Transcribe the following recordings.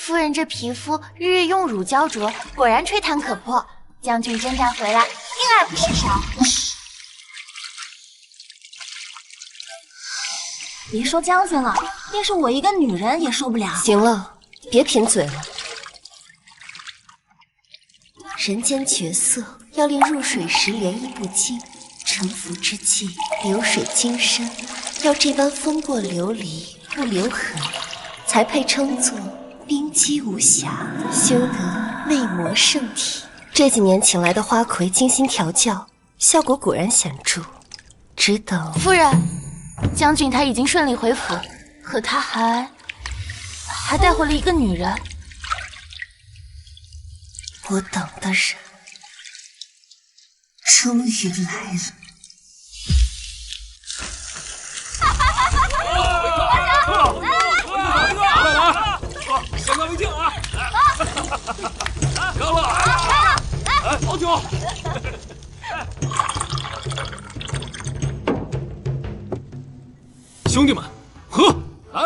夫人这皮肤日日用乳胶着，果然吹弹可破。将军征战回来，定爱不释手。别说将军了，便是我一个女人也受不了。行了，别贫嘴了。人间绝色，要令入水时涟漪不惊，沉浮之际流水金身，要这般风过流离不留痕，才配称作冰肌无瑕，修得魅魔圣体。这几年请来的花魁精心调教，效果果然显著。只等夫人，将军他已经顺利回府，可他还带回了一个女人。我等的人终于来了。快来！先干为敬啊！干了！好酒！兄弟们，喝！来，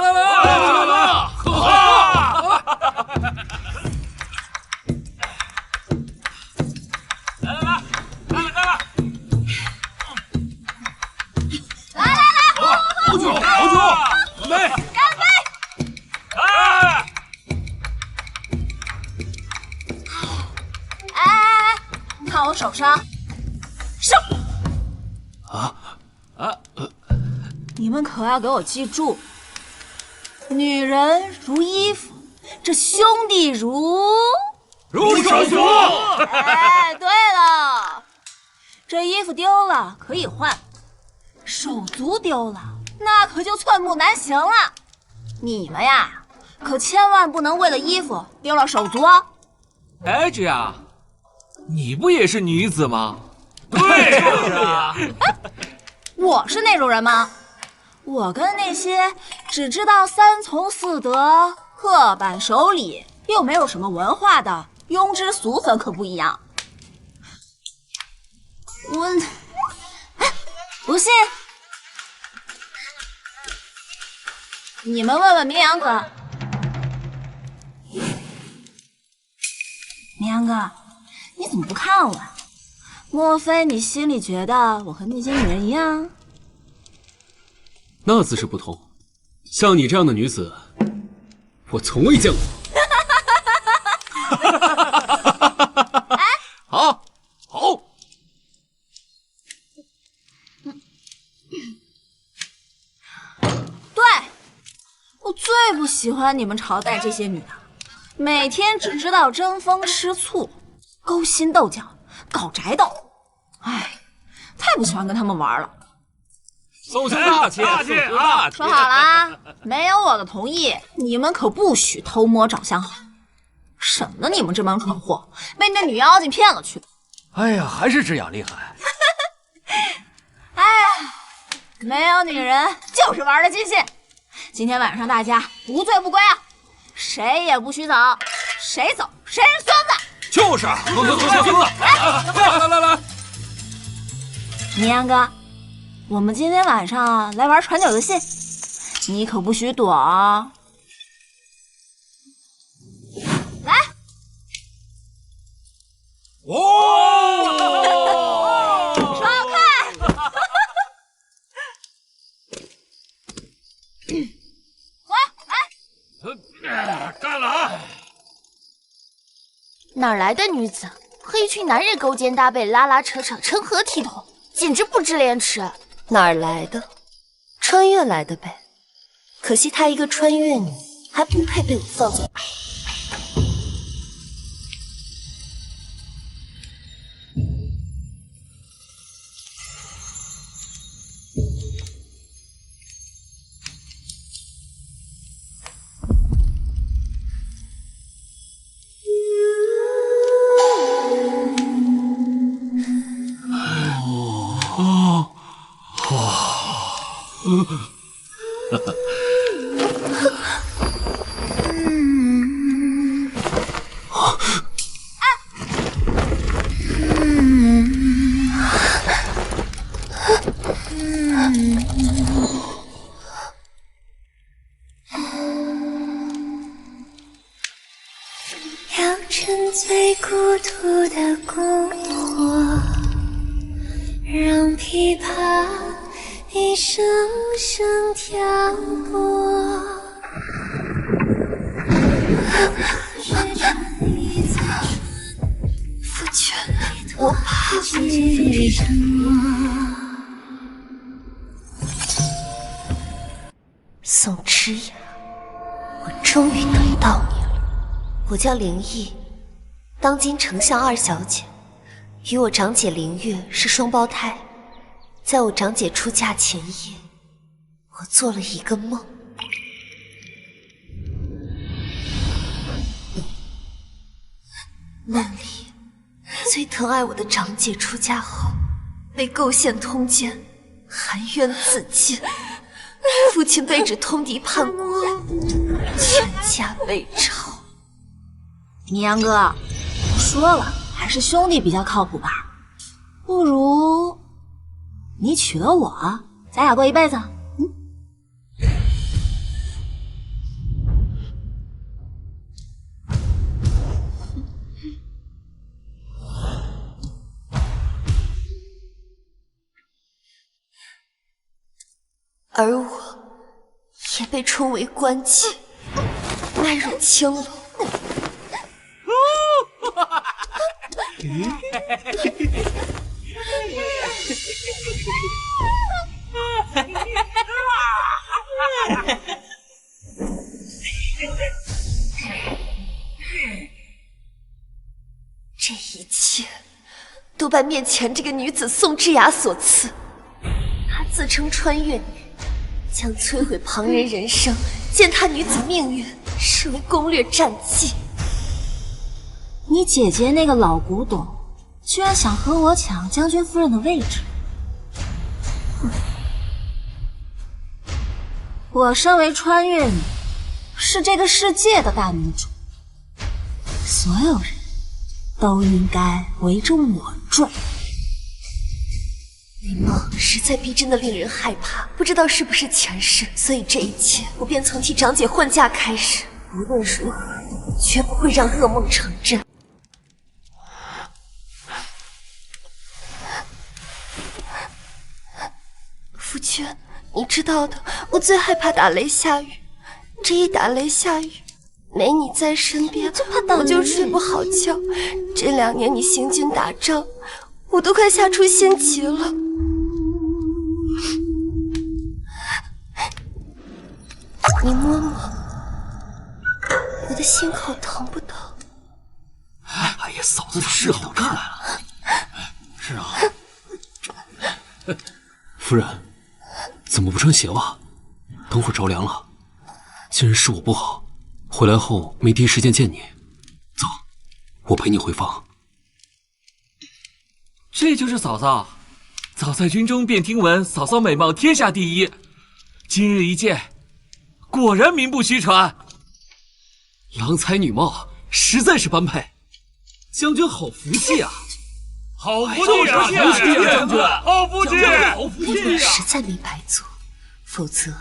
喝！好酒，准备！干杯！哎，看我手上，上！你们可要给我记住，女人如衣服，这兄弟如手足。哎，对了，这衣服丢了可以换，手足丢了那可就寸步难行了。你们呀，可千万不能为了衣服丢了手足哦。哎，这样，你不也是女子吗？对，就是啊。我是那种人吗？我跟那些只知道三从四德、刻板守礼，又没有什么文化的庸脂俗粉可不一样。不信，你们问问明阳哥。明阳哥，你怎么不看我呀？莫非你心里觉得我和那些女人一样？那自是不同。像你这样的女子，我从未见过。哎，好。对，我最不喜欢你们朝代这些女的，每天只知道争风吃醋、勾心斗角、搞宅斗。哎，太不喜欢跟他们玩了。宋兄大气啊！说好了啊，没有我的同意，你们可不许偷摸找相好，省得你们这帮蠢货被那女妖精骗了去。哎呀，还是这样厉害。哎呀，没有女人就是玩的尽兴。今天晚上大家不醉不归啊，谁也不许走，谁走谁是孙子。就是，走，来，明阳哥，我们今天晚上来玩传酒游戏，你可不许躲哦。来，手快！走，来，干了啊！哪来的女子和一群男人勾肩搭背、拉拉扯扯、成何体统？简直不知廉耻！哪儿来的？穿越来的呗。可惜她一个穿越女，还不配被我放在。孤独的篝火，让琵琶一声声挑拨。夫君，我怕你。宋之雅，我终于等到你了。我叫灵异，当今丞相二小姐，与我长姐灵月是双胞胎。在我长姐出嫁前夜，我做了一个梦。梦里，最疼爱我的长姐出嫁后，被构陷通奸，含冤自尽。父亲被指通敌叛国，全家被抄。绵阳哥，说了，还是兄弟比较靠谱吧？不如你娶了我，咱俩过一辈子。而我也被充为官妓，卖入青楼。这一切都拜面前这个女子宋之雅所赐。她自称穿越女，将摧毁旁人人生、践踏女子命运视为攻略战绩。你姐姐那个老古董，居然想和我抢将军夫人的位置。我身为穿越女，是这个世界的大女主，所有人都应该围着我转。你梦实在逼真的令人害怕，不知道是不是前世，所以这一切我便从替长姐换嫁开始，无论如何绝不会让噩梦成真。夫君，你知道的，我最害怕打雷下雨，这一打雷下雨，没你在身边，我就睡不好觉。这2年你行军打仗，我都快吓出心疾了。你摸摸，我的心口疼不疼？哎呀，嫂子是到这儿来了。是啊。夫人，怎么不穿鞋袜？等会儿着凉了。既然是我不好，回来后没第一时间见你。走，我陪你回房。这就是嫂嫂，早在军中便听闻嫂嫂美貌天下第一，今日一见，果然名不虚传。郎才女貌，实在是般配，将军好福气啊！好福气啊！将军，好福气！好福气！我实在没白做，否则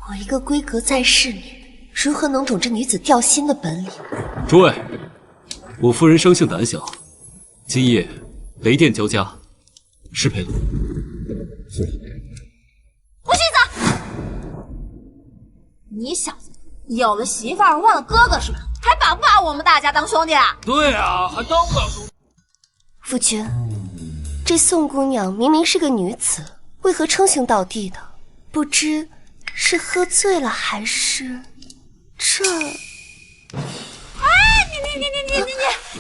我一个闺阁在世女，如何能懂这女子调心的本领？诸位，我夫人生性胆小，今夜雷电交加，失陪了。夫人，不许走！你小子有了媳妇儿忘了哥哥是吧？还把不把我们大家当兄弟啊？对啊，还当不了兄弟。夫君，这宋姑娘明明是个女子，为何称兄道弟的？不知是喝醉了还是这？哎，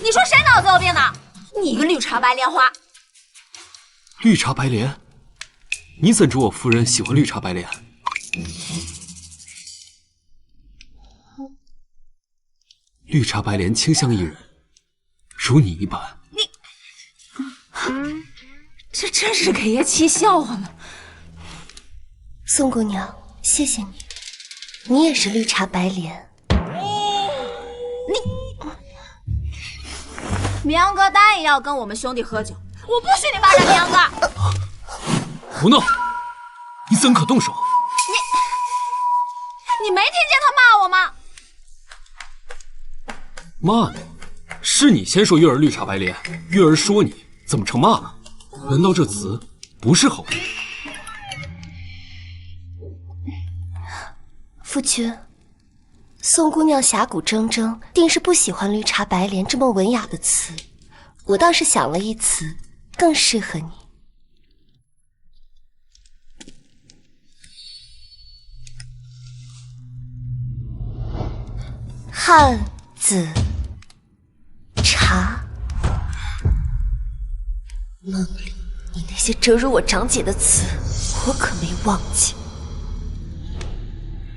你说谁脑子有病呢？你个绿茶白莲花！绿茶白莲，你怎知我夫人喜欢绿茶白莲？绿茶白莲清香宜人，如你一般。这真是给爷气笑话了。宋姑娘，谢谢你，你也是绿茶白莲。明阳哥答应要跟我们兄弟喝酒，我不许你霸占明阳哥！胡闹！你怎可动手？你没听见他骂我吗？骂你？是你先说月儿绿茶白莲，月儿说你怎么成骂了？难道这词不是好听？夫君，宋姑娘侠骨铮铮，定是不喜欢绿茶白莲这么文雅的词。我倒是想了一词，更适合你。汉子茶。梦里你那些折辱我长姐的词，我可没忘记。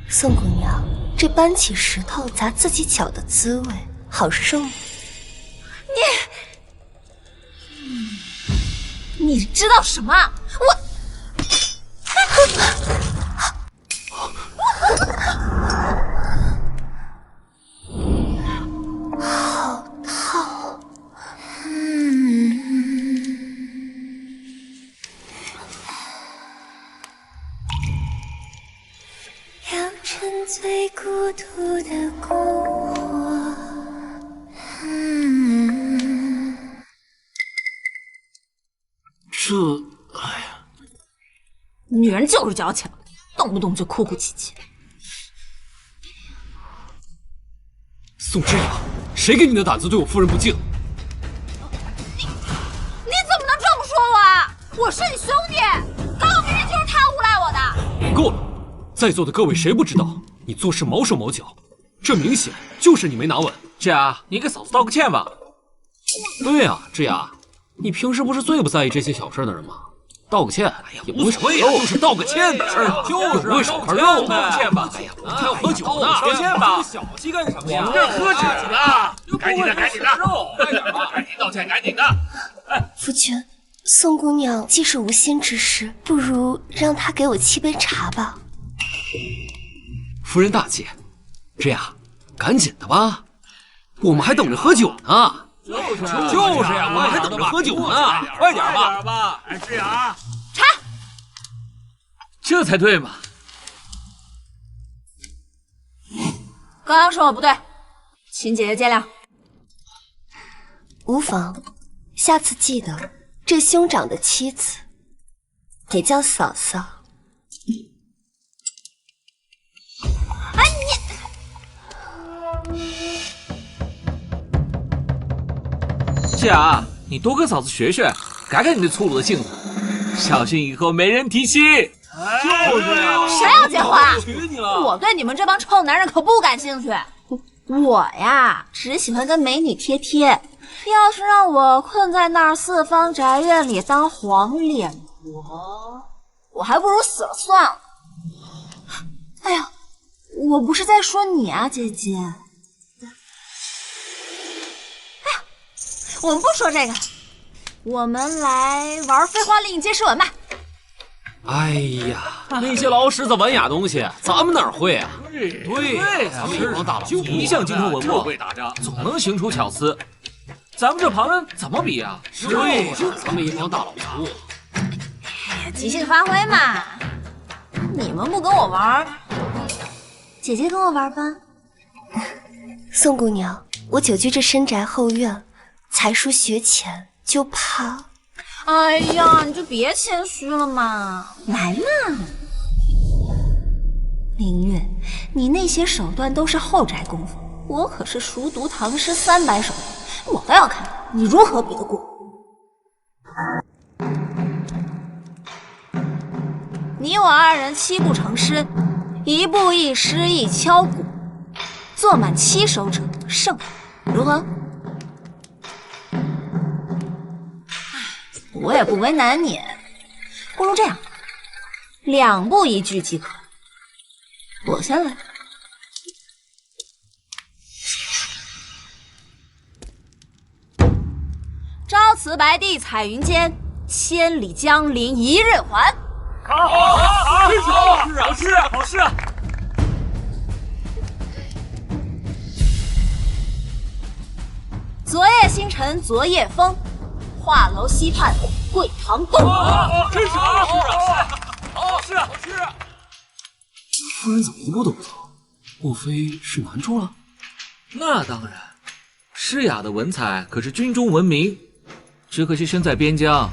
宋姑娘，这搬起石头砸自己脚的滋味，好受吗？你知道什么？好烫！良辰最孤独的篝火。哎呀，女人就是矫情，动不动就哭哭啼啼。宋之雅，谁给你的胆子对我夫人不敬？你怎么能这么说我啊？我是你兄弟，刚明明就是他诬赖我的。够了！在座的各位谁不知道你做事毛手毛脚？这明显就是你没拿稳。这样，你给嫂子道个歉吧。对呀，之雅，你平时不是最不在意这些小事的人吗？道个歉，哎呀，也不会少块肉，就是道个歉的事儿，就是不会少块肉。道歉吧，哎呀，我们还要喝酒呢，道歉吧，小气干什么呀？我们这喝酒呢，赶紧的，赶紧的，快点吧，赶紧道歉，赶紧的。夫君，宋姑娘既是无心之失，不如让她给我沏杯茶吧。夫人大姐，之雅，赶紧的吧，我们还等着喝酒呢。就是呀，我们还等着喝酒呢，快点吧！哎，之雅，茶，这才对嘛。刚刚说我不对，请姐姐见谅。无妨，下次记得这兄长的妻子也叫嫂嫂。哎，是啊，你多跟嫂子学学，改改你那粗鲁的性子，小心以后没人提亲。就是呀，谁要结婚啊？娶你了。我对你们这帮臭男人可不感兴趣。我呀，只喜欢跟美女贴贴。要是让我困在那儿四方宅院里当黄脸婆，我还不如死了算了。哎呀，我不是在说你啊，姐姐。哎呀，我们不说这个，我们来玩飞花令接诗文吧。哎呀，那些老史子文雅东西，咱们哪会啊？对呀，咱们一帮大佬，就一向精通文墨，会打仗，总能行出巧思。咱们这旁人怎么比啊？对呀，咱们一帮大老粗。哎呀，即兴发挥嘛。你们不跟我玩，姐姐跟我玩吧。宋姑娘，我久居这深宅后院，才疏学浅，就怕……哎呀，你就别谦虚了嘛，来嘛。明月，你那些手段都是后宅功夫，我可是熟读唐诗300首，我倒要看看你如何比得过。你我二人七步成诗，一步一诗一敲鼓，做满7首者胜，如何？我也不为难你，不如这样，2步1句即可。我先来。朝辞白帝彩云间，千里江陵一日还。好，好事啊！昨夜星辰昨夜风，画楼西畔桂堂东。真是好事啊！夫人怎么一步都不走？莫非是难住了？那当然，诗雅的文采可是军中闻名，只可惜身在边疆。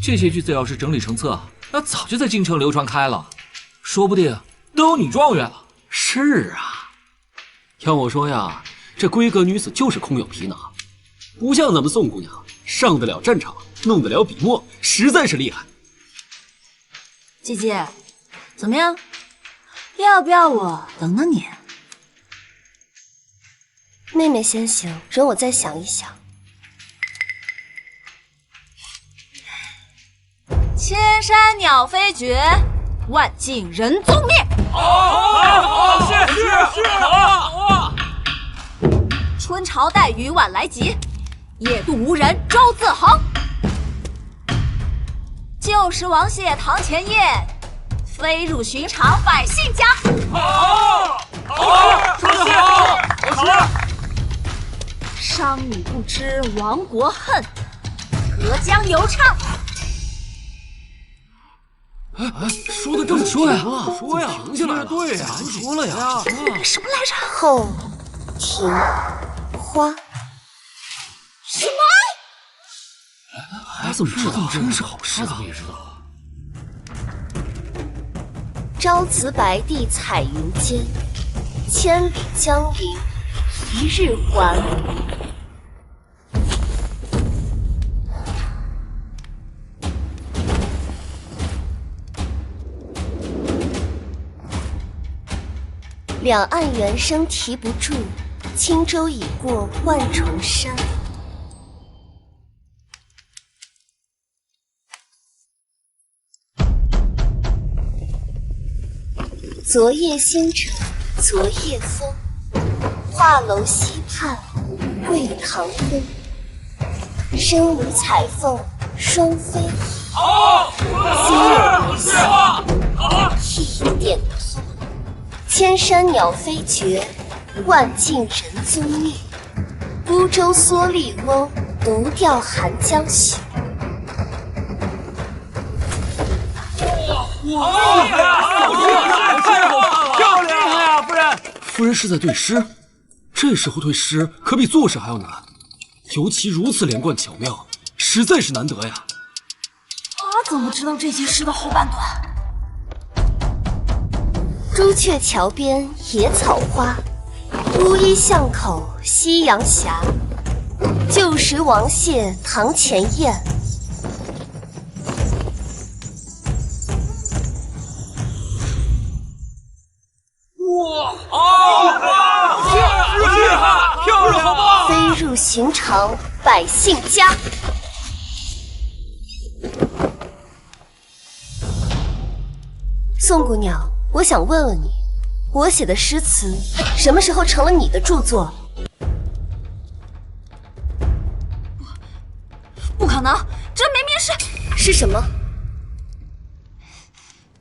这些句子要是整理成册，那早就在京城流传开了，说不定都有女状元了。是啊，要我说呀，这闺阁女子就是空有皮囊，不像咱们宋姑娘，上得了战场，弄得了笔墨，实在是厉害。姐姐，怎么样？要不要我等等你？妹妹先行，容我再想一想。千山鸟飞绝，万径人踪灭。春潮带雨晚来急，夜渡无人舟自横。旧时王谢堂前燕，飞入寻常百姓家。商女不知亡国恨，隔江犹唱。说的正说呀，说呀，停下来了，对呀，说了呀，什么来着？后庭花。什么？他怎么知道？真是好事啊！他怎么也知道？朝辞白帝彩云间，千里江陵一日还。两岸猿声啼不住，轻舟已过万重山。昨夜星辰昨夜风，画楼西畔桂堂灯。身无彩凤双飞翼，心有灵犀一点通。千山鸟飞绝，万径人踪灭。孤舟蓑笠翁，独钓寒江雪。漂亮呀，夫人！夫人是在对诗，这时候对诗可比作诗还要难，尤其如此连贯巧妙，实在是难得呀。他怎么知道这些诗的后半段？朱雀桥边野草花，乌衣巷口夕阳斜。旧时王谢堂前燕，漂亮，好棒！飞入寻常百姓家。宋姑娘，我想问问你，我写的诗词什么时候成了你的著作？不可能，这明明是什么？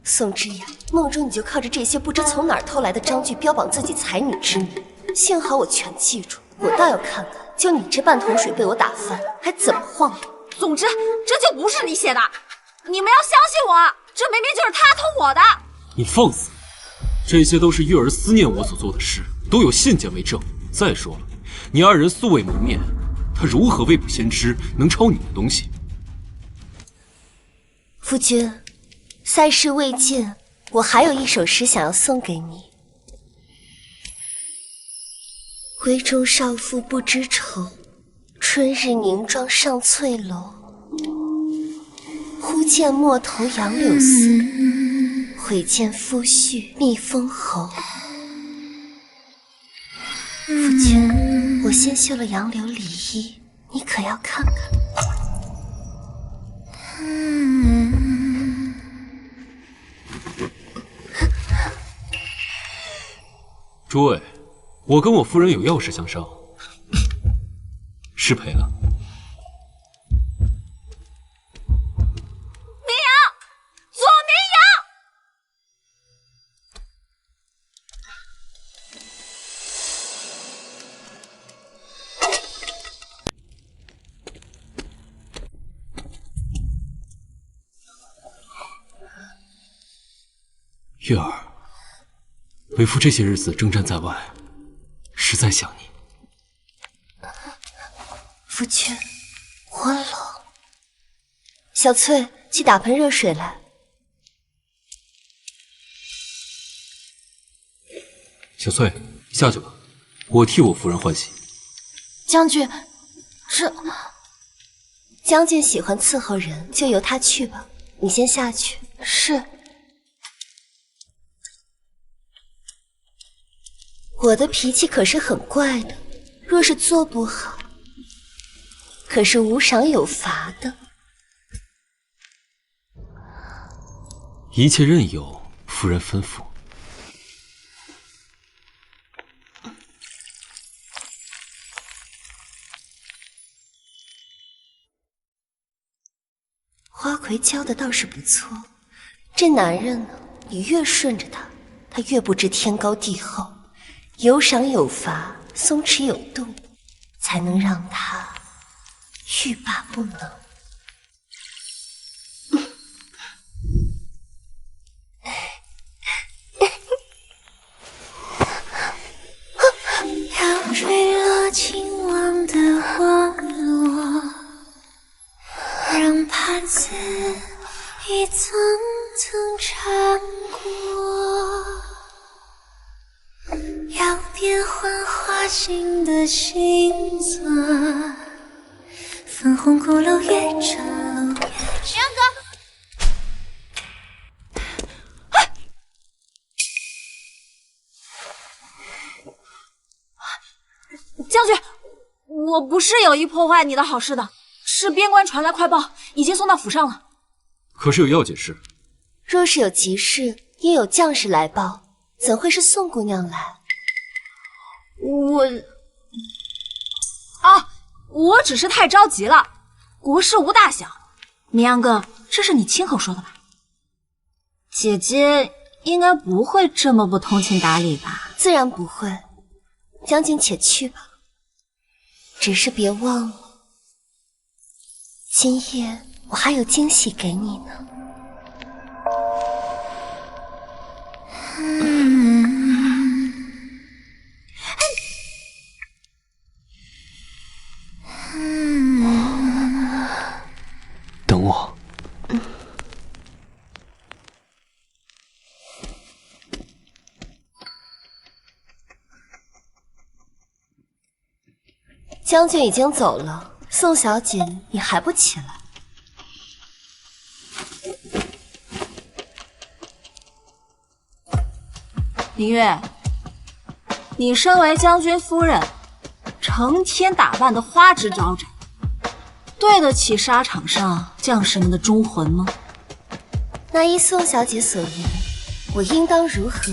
宋之雅，梦中你就靠着这些不知从哪儿偷来的章句标榜自己才女之女，幸好我全记住。我倒要看看，就你这半桶水被我打翻，还怎么晃悠？总之，这就不是你写的。你们要相信我，这明明就是他偷我的。你放肆！这些都是月儿思念我所做的诗，都有信件为证。再说了，你二人素未谋面，他如何未卜先知能抄你的东西？夫君，赛事未尽，我还有一首诗想要送给你。闺中少妇不知愁，春日凝妆上翠楼。忽见陌头杨柳丝，悔见夫婿觅封侯。夫君，我先绣了杨柳里衣，你可要看看？诸位，我跟我夫人有要事相商，失陪了。明阳，左明月儿，为夫这些日子征战在外，实在想你。去，我冷。小翠，去打盆热水来。小翠，下去吧，我替我夫人换洗。将军，这将军喜欢伺候人，就由他去吧。你先下去。是。我的脾气可是很怪的，若是做不好，可是无赏有罚的。一切任由夫人吩咐。花魁教的倒是不错，这男人呢，你越顺着他，他越不知天高地厚。有赏有罚，松弛有度，才能让他欲罢不能。要坠落情网的网络，让帕子一层层缠过。要变幻花心的星座，粉红骷髅越沉入。玄哥，将军，我不是有意破坏你的好事的，是边关传来快报，已经送到府上了。可是有要紧事。若是有急事，应有将士来报，怎会是宋姑娘来？我只是太着急了。国事无大小，明阳哥，这是你亲口说的吧？姐姐应该不会这么不通情达理吧？自然不会，将军且去吧。只是别忘了，今夜我还有惊喜给你呢。等我。将军已经走了，宋小姐，你还不起来？林月，你身为将军夫人，成天打扮得花枝招展，对得起沙场上将士们的忠魂吗？那依宋小姐所言，我应当如何？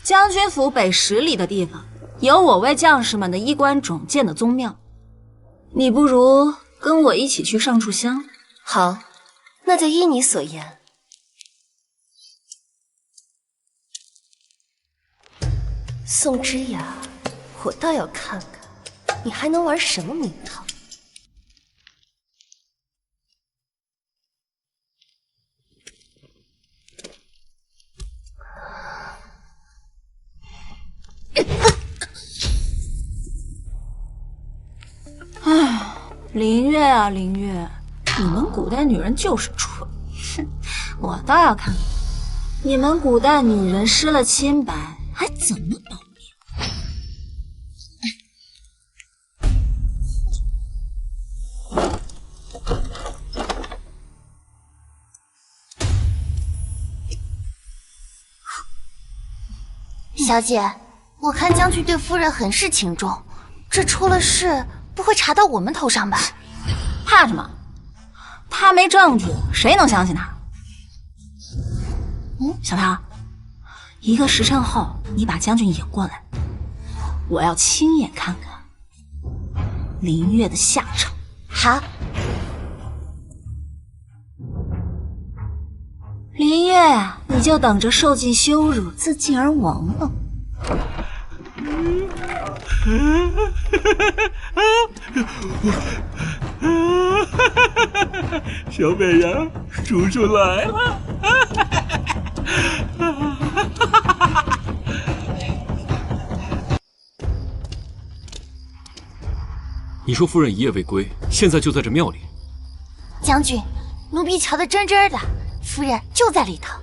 将军府北10里的地方，有我为将士们的衣冠冢建的宗庙，你不如跟我一起去上炷香。好，那就依你所言。宋之雅，我倒要看看你还能玩什么名堂。林月啊林月，你们古代女人就是蠢，哼！我倒要看看你们古代女人失了清白还怎么保命。小姐，我看将军对夫人很是情重，这出了事不会查到我们头上吧？怕什么？他没证据，谁能相信他？小唐，1个时辰后，你把将军引过来，我要亲眼看看林月的下场。好，林月，你就等着受尽羞辱，自尽而亡吧。小美人，叔叔来了。你说夫人一夜未归，现在就在这庙里。将军，奴婢瞧得真真的，夫人就在里头，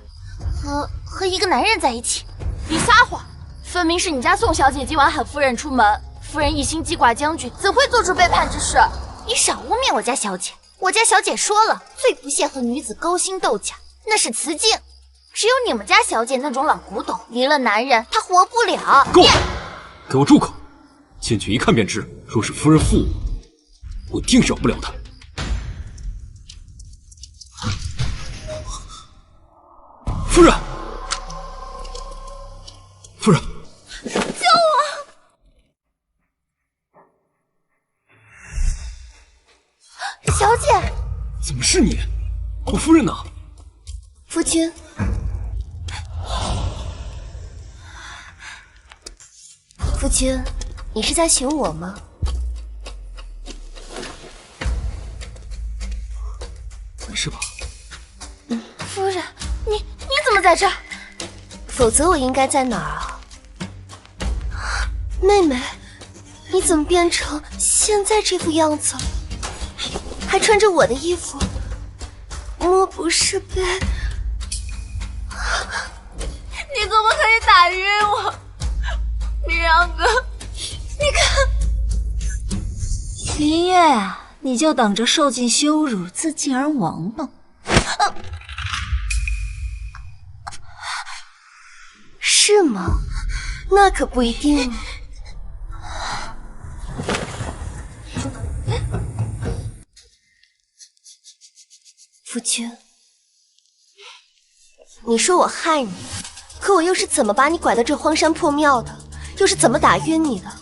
和一个男人在一起。你撒谎！分明是你家宋小姐今晚喊夫人出门，夫人一心记挂将军，怎会做出背叛之事？你少污蔑我家小姐！我家小姐说了，最不屑和女子勾心斗角，那是雌竞。只有你们家小姐那种老古董，离了男人她活不了。够了，给我住口！进去一看便知，若是夫人负我，我定饶不了她。夫人，夫人，救我！小姐，怎么是你？我夫人呢？夫君，夫君，你是在寻我吗？没事吧？夫人，你怎么在这儿？否则我应该在哪儿啊？妹妹，你怎么变成现在这副样子？还穿着我的衣服，莫不是被……你可不可以打晕我？明阳哥，你看，林月啊，你就等着受尽羞辱，自尽而亡吧。是吗？那可不一定。夫君，你说我害你，可我又是怎么把你拐到这荒山破庙的？又是怎么打晕你的？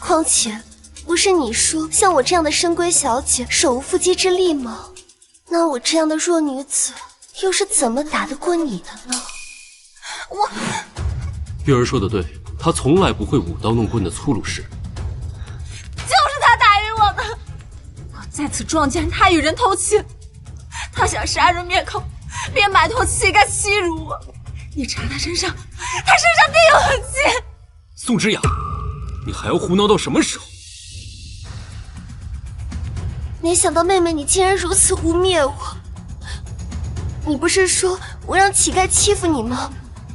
况且，不是你说像我这样的深闺小姐手无缚鸡之力吗？那我这样的弱女子又是怎么打得过你的呢？月儿说的对，他从来不会舞刀弄棍的粗鲁事。就是他打晕我的，我在此撞见他与人偷情，他想杀人灭口，便买通乞丐欺辱我。你查他身上，他身上定有痕迹。宋之雅，你还要胡闹到什么时候？没想到妹妹你竟然如此污蔑我！你不是说我让乞丐欺负你吗？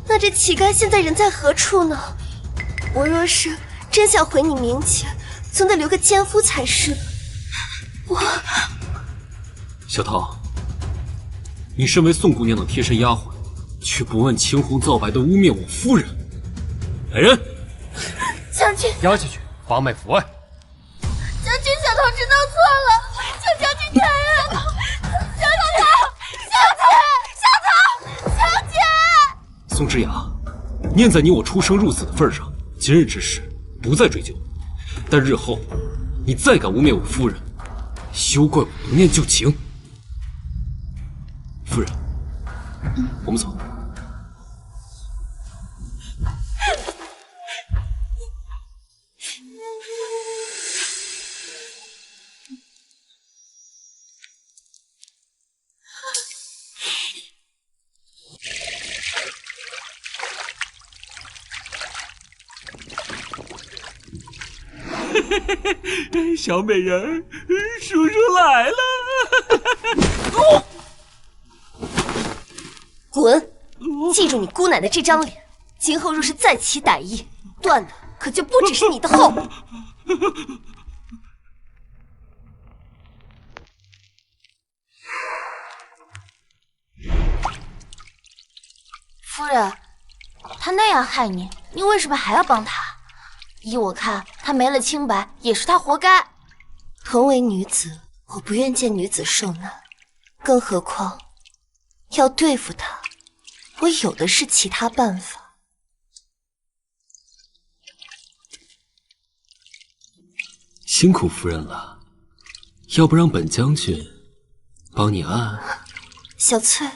那这乞丐现在人在何处呢？我若是真想毁你名节，总得留个奸夫才是。小桃，你身为宋姑娘的贴身丫鬟，却不问青红皂白的污蔑我夫人，来人！将军，押下去，发卖府外。将军，小桃知道错了，求将军开恩！小桃，小姐！宋之雅，念在你我出生入死的份上，今日之事不再追究。但日后你再敢污蔑我夫人，休怪我不念旧情。夫人，我们走。小美人，叔叔来了！滚！记住你姑奶奶这张脸，今后若是再起歹意，断的可就不只是你的后。夫人，他那样害你，你为什么还要帮他？依我看，他没了清白，也是他活该。同为女子，我不愿见女子受难，更何况要对付她，我有的是其他办法。辛苦夫人了，要不让本将军帮你按？小翠，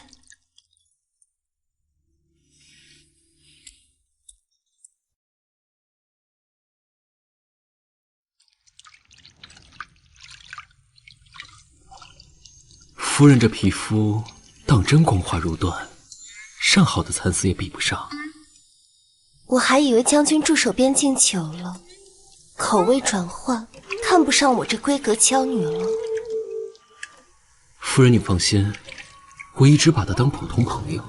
夫人这皮肤当真光滑如缎，上好的蚕丝也比不上。我还以为将军驻守边境久了，口味转换，看看不上我这闺阁娇女了。夫人，你放心，我一直把她当普通朋友，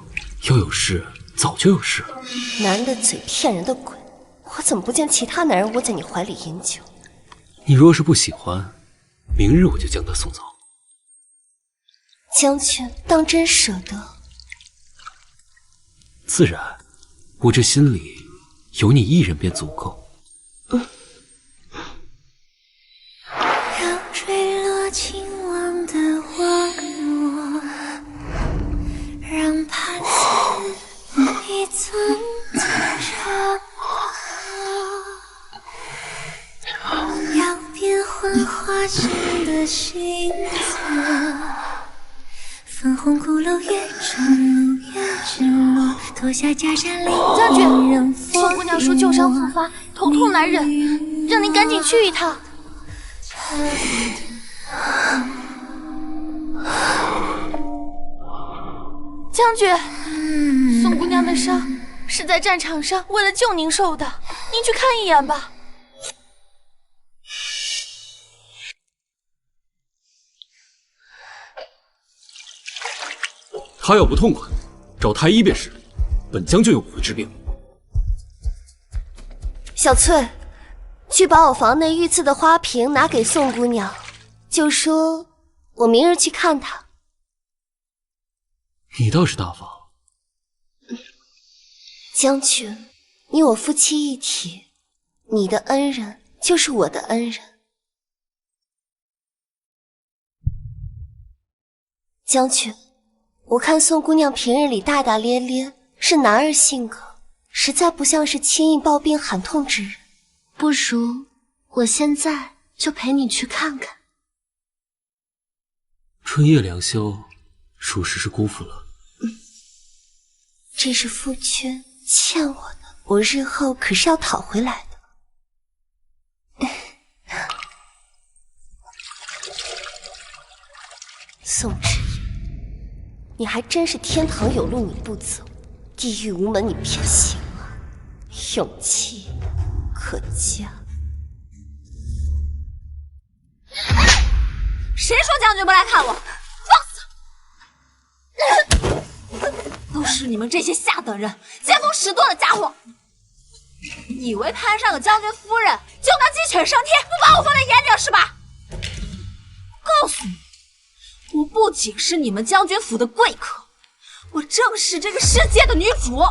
要有事早就有事了。男的嘴骗人的鬼，我怎么不见其他男人窝在你怀里饮酒？你若是不喜欢，明日我就将她送走。将军当真舍得？自然，我这心里有你一人便足够。让坠落情网的网络，让盘丝一寸寸折磨，要变幻花心的心色。粉红骷髅越沉入越直落，脱下袈裟将军，令宋姑娘说旧伤复发，头痛难忍，让您赶紧去一趟。将军，宋姑娘的伤是在战场上为了救您受的，您去看一眼吧。他要不痛快，找太医便是。本将军又不会治病。小翠，去把我房内御赐的花瓶拿给宋姑娘，就说我明日去看她。你倒是大方。将军，你我夫妻一体，你的恩人就是我的恩人。将军，我看宋姑娘平日里大大咧咧，是男儿性格，实在不像是轻易抱病喊痛之人。不如我现在就陪你去看看。春夜良宵，属实是辜负了。这是夫君欠我的，我日后可是要讨回来的。宋之言，你还真是天堂有路你不走，地狱无门你偏行啊！勇气可嘉。谁说将军不来看我？放肆！都是你们这些下等人，见风使舵的家伙！以为攀上个将军夫人就能鸡犬升天，不把我放在眼里了是吧？告诉你，我不仅是你们将军府的贵客，我正是这个世界的女主，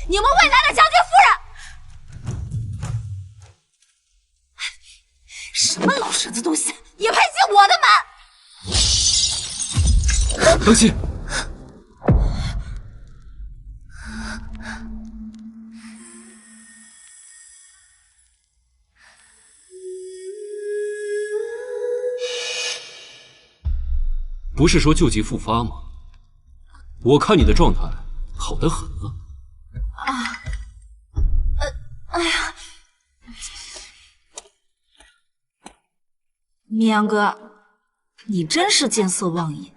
你们未来的将军夫人！什么老蛇子东西，也配进我的门？当心！不是说旧疾复发吗？我看你的状态好得很啊。哎呀，绵阳哥，你真是见色忘义。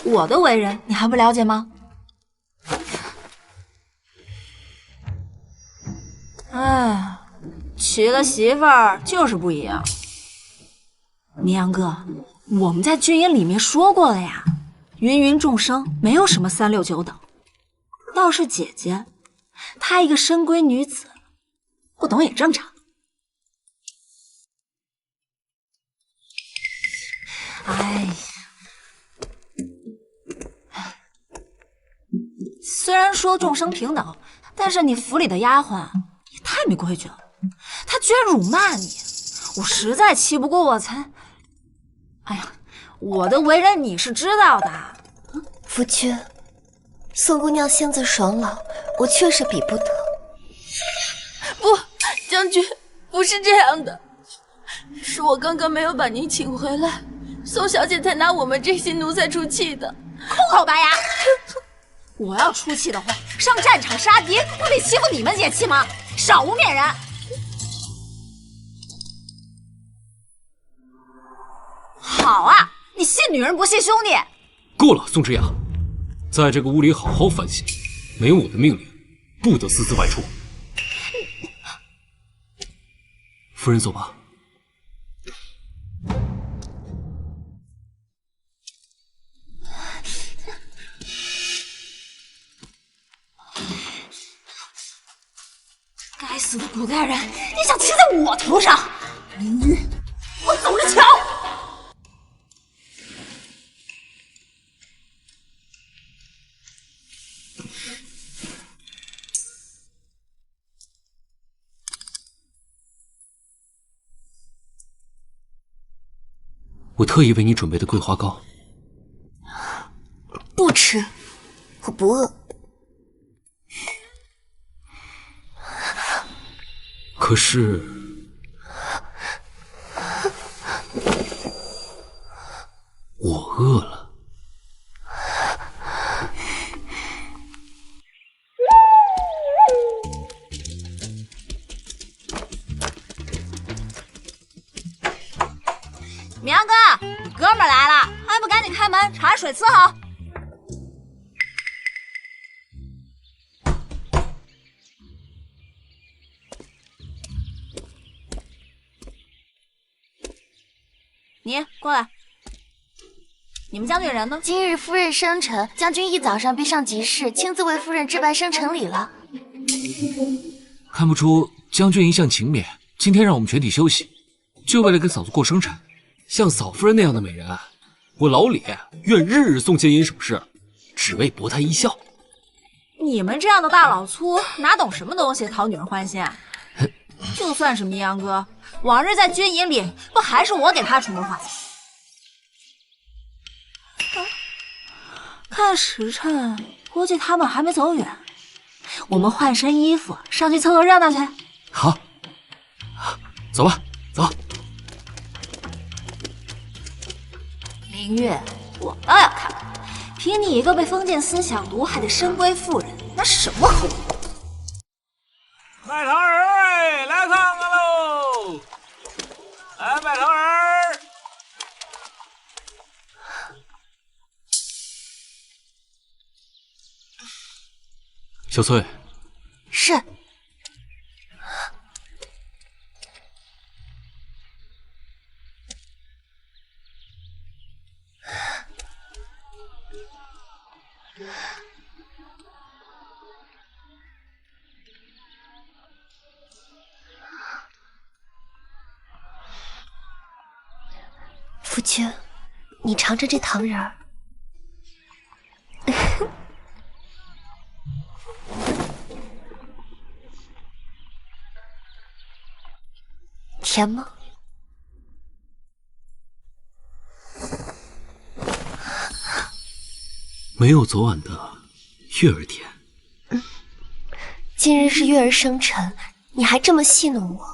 我的为人你还不了解吗？哎，娶了媳妇儿就是不一样。绵阳哥，我们在军营里面说过了呀，芸芸众生没有什么3、6、9等，倒是姐姐，她一个深闺女子，不懂也正常。哎呀，虽然说众生平等，但是你府里的丫鬟也太没规矩了，她居然辱骂你，我实在气不过我才……哎呀，我的为人你是知道的。夫君，宋姑娘性子爽朗，我确实比不得。不，将军，不是这样的，是我刚刚没有把您请回来，宋小姐才拿我们这些奴才出气的。空口白牙！我要出气的话，上战场杀敌，不得欺负你们这些气吗？少无面人！好啊，你信女人不信兄弟。够了，宋之雅，在这个屋里好好反省，没有我的命令，不得私自外出。夫人，走吧。死的古代人，你想骑在我头上？林玉，我走着瞧！我特意为你准备的桂花糕。不吃，我不饿。可是，我饿了。明阳哥，哥们儿来了，还不赶紧开门，茶水伺候。你过来。你们将军人呢？今日夫人生辰，将军一早上便上集市，亲自为夫人置办生辰礼了。看不出将军一向勤勉，今天让我们全体休息，就为了给嫂子过生辰。像嫂夫人那样的美人，我老李愿日日送金银首饰，只为博她一笑。你们这样的大老粗哪懂什么东西讨女人欢心啊？就算是明阳哥，往日在军营里不还是我给他出谋划策？看时辰，估计他们还没走远。我们换身衣服上去凑凑热闹去。好，走吧，走。林月，我倒要看看，凭你一个被封建思想毒害的深闺妇人，那是什么后果？卖糖人儿，来看看喽！来卖糖人儿。小翠，是。夫君，你尝尝这糖人儿。甜吗？没有昨晚的月儿甜。今日是月儿生辰，你还这么戏弄我。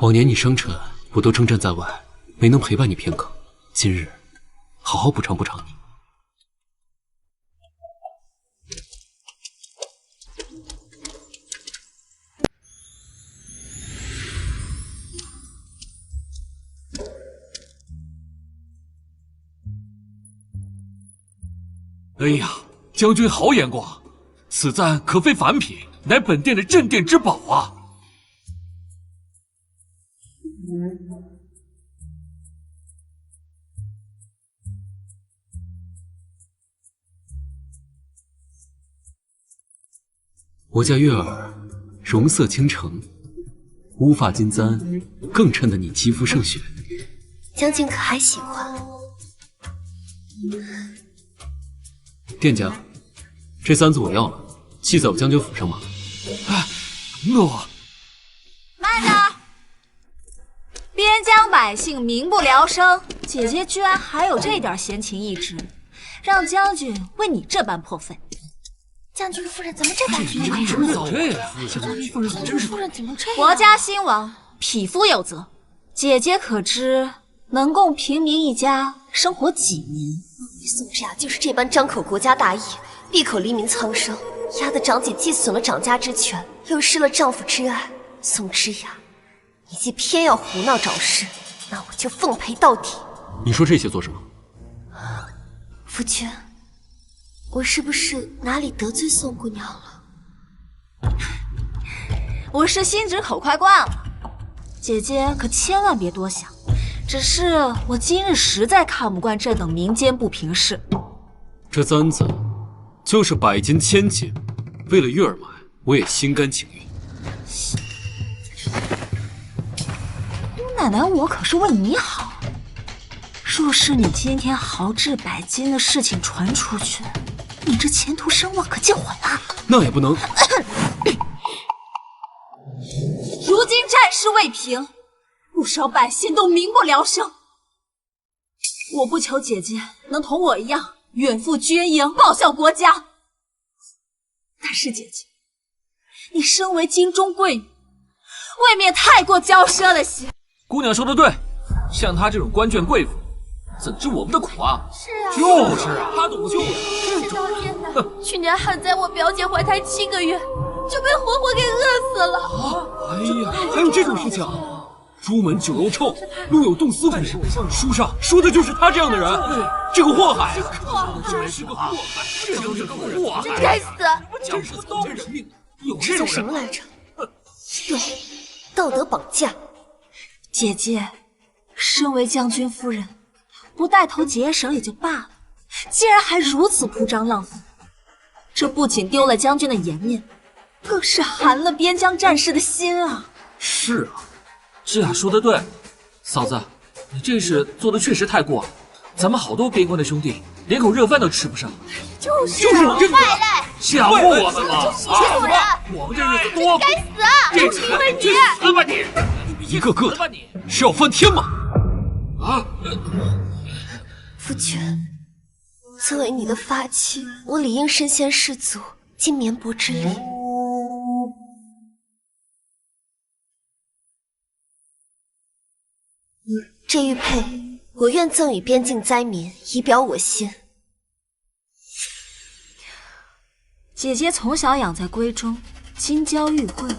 往年你生辰，我都征战在外，没能陪伴你片刻。今日，好好补偿补偿你。哎呀，将军好眼光，此簪可非凡品，乃本殿的镇店之宝啊！我家月儿容色倾城，乌发金簪更衬得你肌肤胜雪。将军可还喜欢？店家，这簪子我要了，系在我将军府上吗？哎，诺。慢着！边疆百姓民不聊生，姐姐居然还有这点闲情逸致，让将军为你这般破费。将军夫人怎么这般怎么这样？将军夫人真是……夫人怎么这样？国家兴亡，匹夫有责。姐姐可知能供平民一家生活几年？宋之雅就是这般张口国家大义，闭口黎民苍生，压得长姐既损了长家之权，又失了丈夫之爱。宋之雅，你既偏要胡闹找事，那我就奉陪到底。你说这些做什么？夫君，我是不是哪里得罪宋姑娘了？我是心直口快惯了，姐姐可千万别多想。只是我今日实在看不惯这等民间不平事。这簪子就是百金千金，为了月儿买，我也心甘情愿。姑奶奶，我可是为你好。若是你今天豪掷百金的事情传出去，你这前途声望可就毁了。那也不能。如今战事未平，不少百姓都民不聊生。我不求姐姐能同我一样远赴军营报效国家，但是姐姐，你身为京中贵女，未免太过骄奢了些。姑娘说的对，像她这种官眷贵妇，怎知我们的苦啊？是啊，就是啊，她懂就是当天的。去年旱灾，我表姐怀胎7个月，就被活活给饿死了。哎呀，还有这种事情啊！朱门酒肉臭，路有冻死骨。书上说的就是他这样的人，这个祸害，真是个祸害，这就是个祸害，该死！讲不刀人命，有这叫什么来着？对，道德绑架。姐姐，身为将军夫人，不带头节省也就罢了，竟然还如此铺张浪费，这不仅丢了将军的颜面，更是寒了边疆战士的心啊！是啊。这说的对，嫂子，你这事做的确实太过了。咱们好多边关的兄弟连口热饭都吃不上。就是我这个败类，吓唬我们了！主人，我们这日子多苦，该死啊！就是因为你，死吧你！一个个的是要翻天吗？啊！夫君，作为你的发妻，我理应身先士卒，尽绵薄之力。这玉佩，我愿赠与边境灾民，以表我心。姐姐从小养在闺中，金娇玉贵，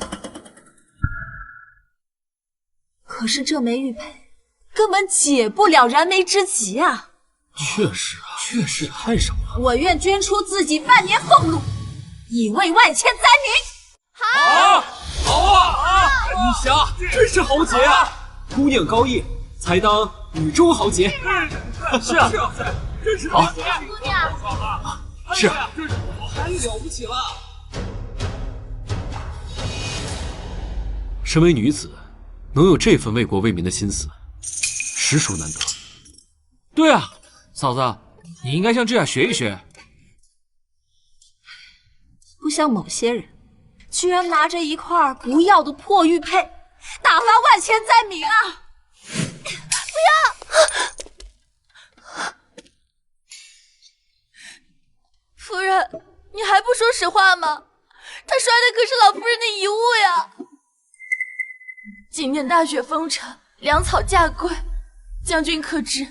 可是这枚玉佩根本解不了燃眉之急啊！确实啊，确实太少了。我愿捐出自己半年俸禄，以慰万千灾民。好啊！玉霞真是豪杰啊！姑娘高义，才当女中豪杰。是啊，真是好。姑娘，是啊，太了不起了。身为女子，能有这份为国为民的心思，实属难得。对啊，嫂子，你应该向这样学一学。不像某些人，居然拿着一块不要的破玉佩，打发万千灾民啊！不要！夫人，你还不说实话吗？他摔的可是老夫人的遗物呀！今年大雪封城，粮草价贵，将军可知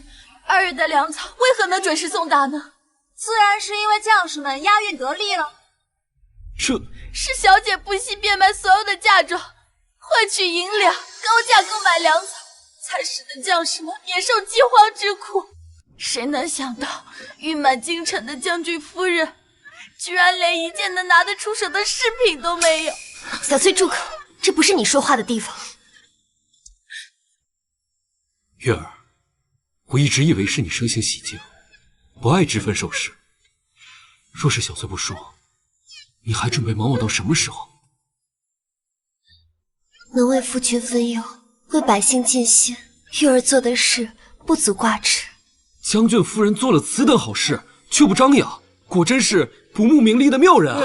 2月的粮草为何能准时送达呢？自然是因为将士们押运得力了。是小姐不惜变卖所有的嫁妆，换取银两，高价购买粮草，才使得将士们免受饥荒之苦。谁能想到，誉满京城的将军夫人，居然连一件能拿得出手的饰品都没有。小翠，住口！这不是你说话的地方。月儿，我一直以为是你生性喜静，不爱知分守时。若是小翠不说，你还准备忙我到什么时候？能为夫君分忧，为百姓尽心，玉儿做的事不足挂齿。将军夫人做了此等好事，却不张扬，果真是不慕名利的妙人啊！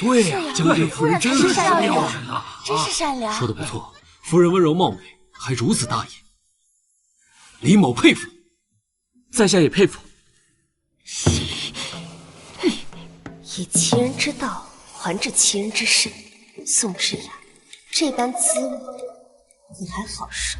对呀，将军夫人真是妙人啊！真是善良。说的不错，夫人温柔貌美，还如此大义，李某佩服。在下也佩服。以其人之道还治其人之身，宋之然，这般滋味你还好受？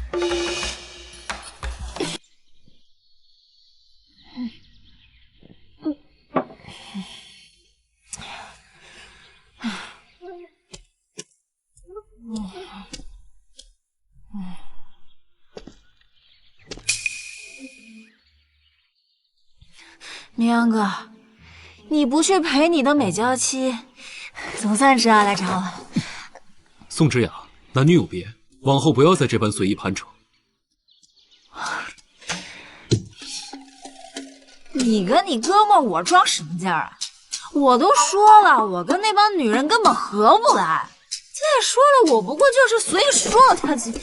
明阳哥，你不去陪你的美娇妻，总算知道来找我。宋之雅，男女有别，往后不要再这般随意攀扯。你跟你哥们我装什么劲儿啊？我都说了，我跟那帮女人根本合不来。再说了，我不过就是随意说了他几，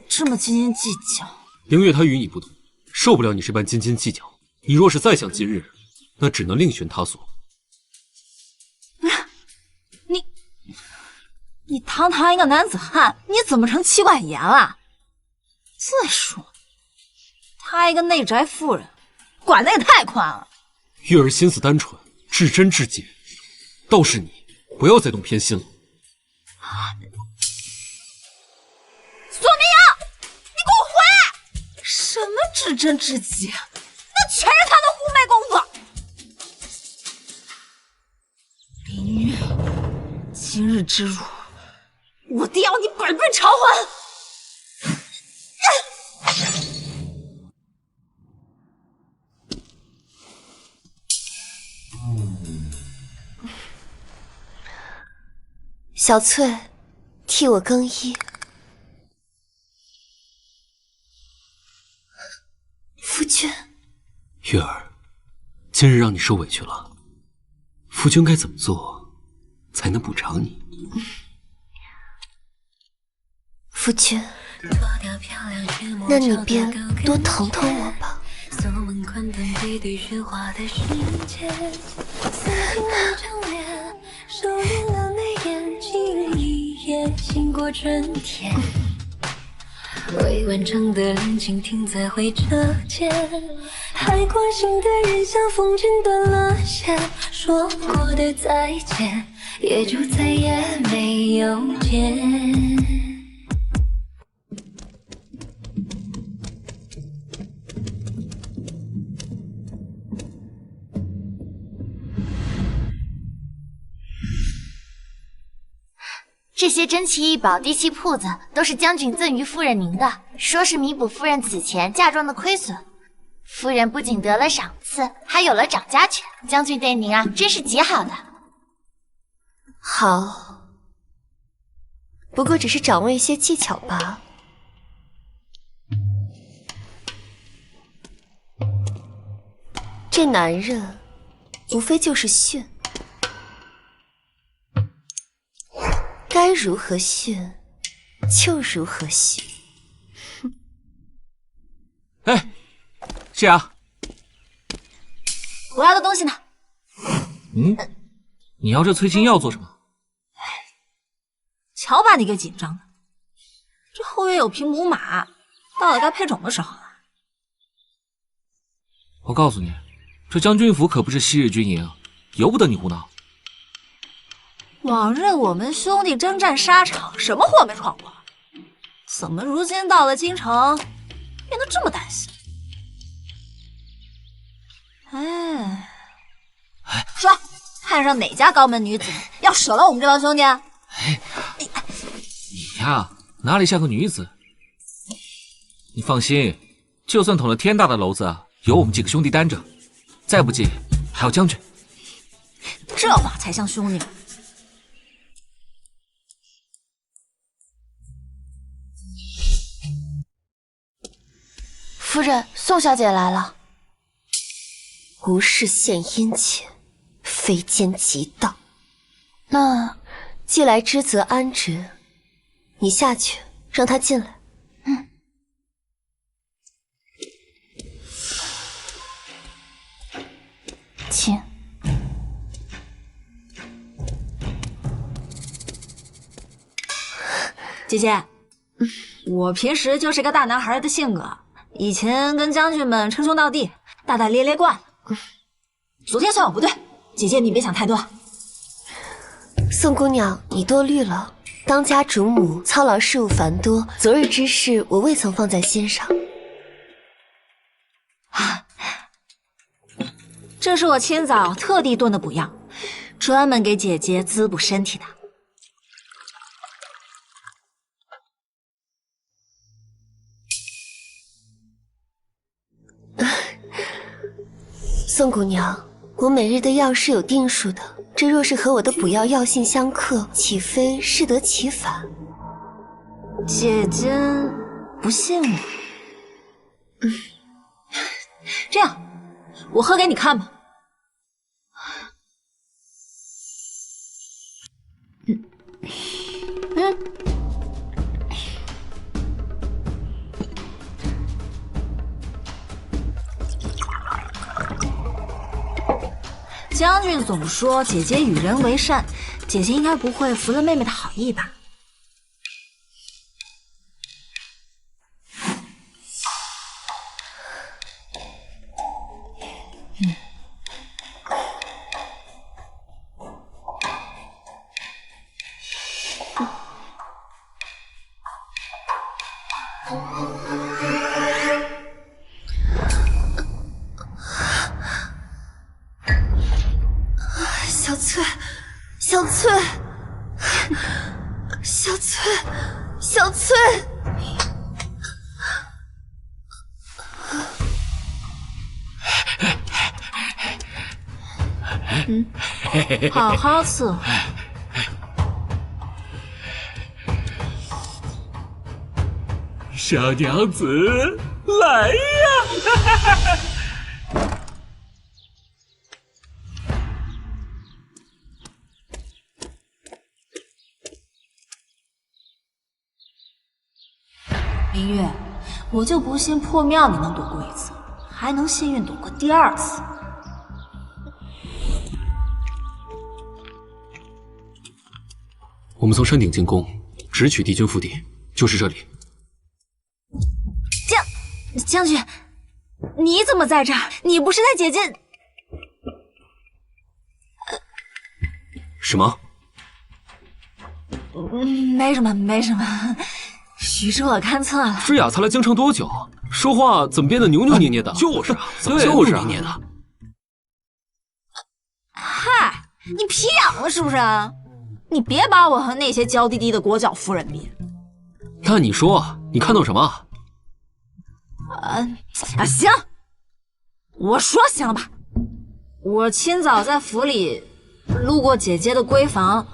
这么斤斤计较。凌月他与你不同，受不了你这般斤斤计较。你若是再想今日，那只能另寻他所。你堂堂一个男子汉，你怎么成妻管严了？再说，她一个内宅妇人，管得也太宽了。月儿心思单纯，至真至洁，倒是你不要再动偏心了。索明阳，你给我回！什么至真至洁？那全是他的狐媚功夫。林月，今日之辱，我定要你百倍偿还！小翠，替我更衣。夫君，月儿，今日让你受委屈了，夫君该怎么做才能补偿你？夫君，那你便多疼疼我吧。经过春天，未完成的恋情停在回车间，还关心的人像风筝断了线，说过的再见也就再也没有见。这些珍奇异宝、滴器铺子都是将军赠予夫人您的，说是弥补夫人此前嫁妆的亏损。夫人不仅得了赏赐，还有了掌家权。将军对您啊，真是极好的。好，不过只是掌握一些技巧罢了。这男人无非就是训。该如何训，就如何训。哎，是啊，我要的东西呢？你要这催情药做什么？瞧把你给紧张的，这后院有匹母马，到了该配种的时候了。我告诉你，这将军府可不是昔日军营，由不得你胡闹。往日我们兄弟征战沙场，什么祸没闯过？怎么如今到了京城，变得这么担心？说，看上哪家高门女子，要舍了我们这帮兄弟？你呀，哪里像个女子？你放心，就算捅了天大的篓子，有我们几个兄弟担着。再不济，还有将军。这话才像兄弟。夫人，宋小姐来了。无事献殷勤，非奸即盗。那既来之则安之，你下去让他进来。请。姐姐，我平时就是个大男孩的性格，以前跟将军们称兄道弟，大大咧咧惯了。昨天算我不对，姐姐你别想太多。宋姑娘，你多虑了。当家主母操劳事务繁多，昨日之事我未曾放在心上。这是我清早特地炖的补药，专门给姐姐滋补身体的。宋姑娘，我每日的药是有定数的，这若是和我的补药药性相克，岂非适得其反？姐姐不信我？这样，我喝给你看吧。将军总说姐姐与人为善，姐姐应该不会服了妹妹的好意吧？小翠，小翠，小翠，小翠。好好伺候。小娘子，来呀！明月，我就不信破庙你能躲过一次，还能幸运躲过第二次。我们从山顶进攻，直取敌军腹地，就是这里。将军，你怎么在这儿？你不是带姐姐？什么？没什么，没什么。徐州我看错了。诗雅才来京城多久，说话怎么变得扭扭捏捏的？就是啊，怎么就是扭捏的？嗨，你皮痒了是不是？你别把我和那些娇滴滴的裹脚夫人比。那你说，你看到什么？行，我说行了吧？我清早在府里路过姐姐的闺房，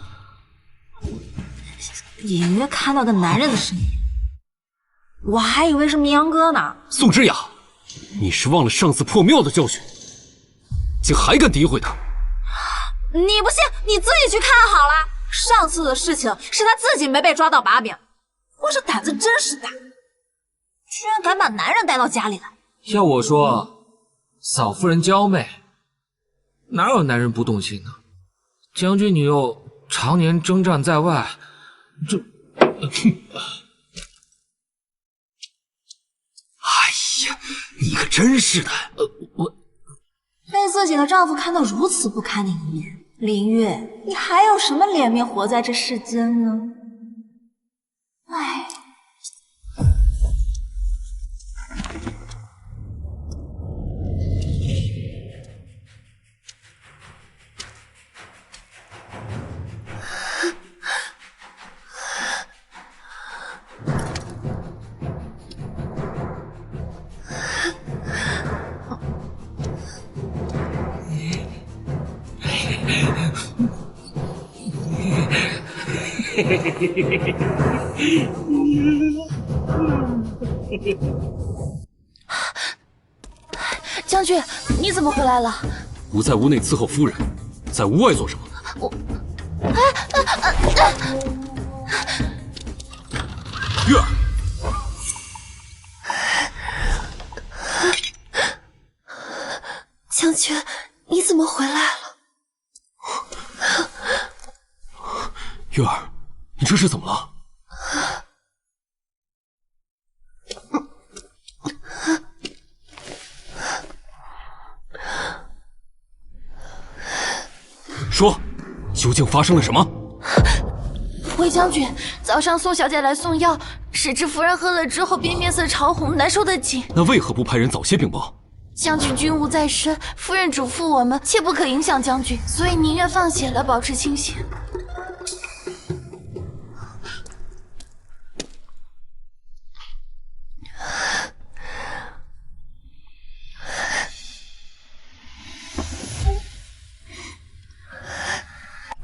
隐约看到个男人的身影，我还以为是明阳哥呢。宋之雅，你是忘了上次破庙的教训，竟还敢诋毁他？你不信，你自己去看好了。上次的事情是他自己没被抓到把柄，我这胆子真是大，居然敢把男人带到家里来。要我说，嫂夫人娇媚，哪有男人不动心呢？将军你又常年征战在外，这……哎呀，你可真是的！被自己的丈夫看到如此不堪的一面，林月，你还有什么脸面活在这世间呢？唉。将军，你怎么回来了？不在屋内伺候夫人，在屋外做什么？月儿，将军，你怎么回来了？月儿，你这是怎么了？说，究竟发生了什么？魏将军，早上宋小姐来送药，谁知夫人喝了之后便面色潮红，难受的紧。那为何不派人早些禀报？将军军务在身，夫人嘱咐我们，切不可影响将军，所以宁愿放血了，保持清醒。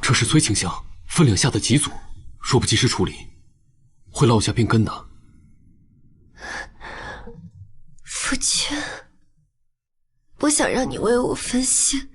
这是崔清香分量下的急阻，若不及时处理，会落下病根的。夫君，不想让你为我分心。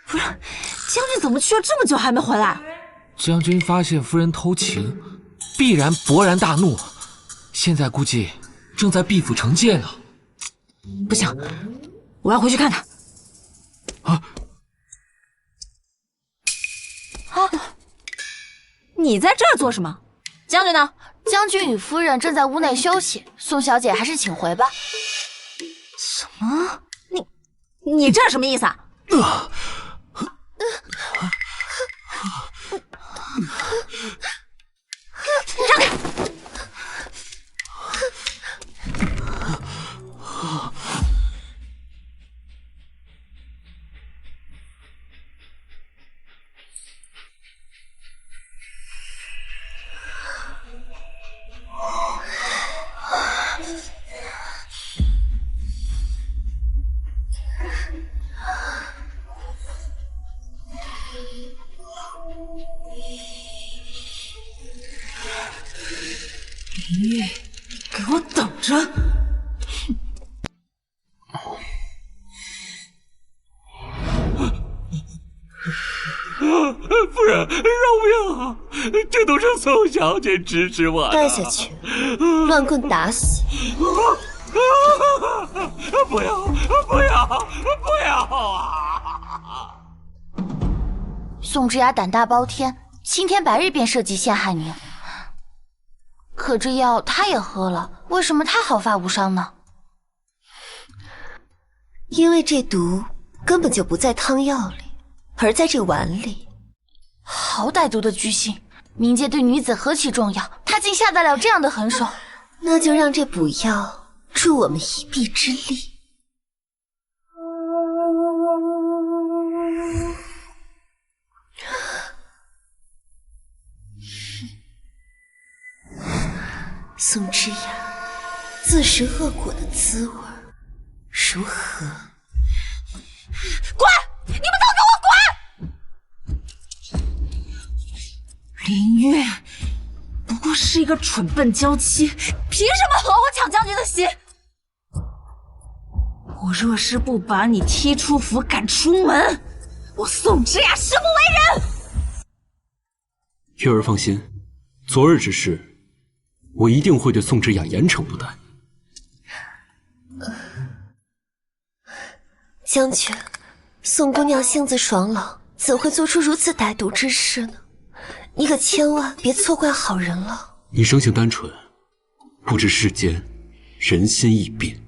不是，将军怎么去了这么久还没回来？将军发现夫人偷情，必然勃然大怒，现在估计正在毕府惩戒呢。不行，我要回去看看。你在这儿做什么？将军呢？将军与夫人正在屋内休息，宋小姐还是请回吧。什么？你这什么意思啊？让开！林月，给我等着！夫人，饶命啊！这都是宋小姐指使我的。带下去，乱棍打死！不要！不要啊！宋之雅胆大包天，青天白日便设计陷害您。可这药他也喝了，为什么他毫发无伤呢？因为这毒根本就不在汤药里，而在这碗里。好歹毒的居心，冥界对女子何其重要，他竟下得了这样的狠手。那就让这补药助我们一臂之力。宋之雅，自食恶果的滋味如何？滚！你们都给我滚！林月不过是一个蠢笨娇妻，凭什么和我抢将军的心？我若是不把你踢出府，赶出门，我宋之雅誓不为人。月儿放心，昨日之事，我一定会对宋之雅严惩不贷。将军，宋姑娘性子爽朗，怎会做出如此歹毒之事呢？你可千万别错怪好人了。你生性单纯，不知世间人心易变。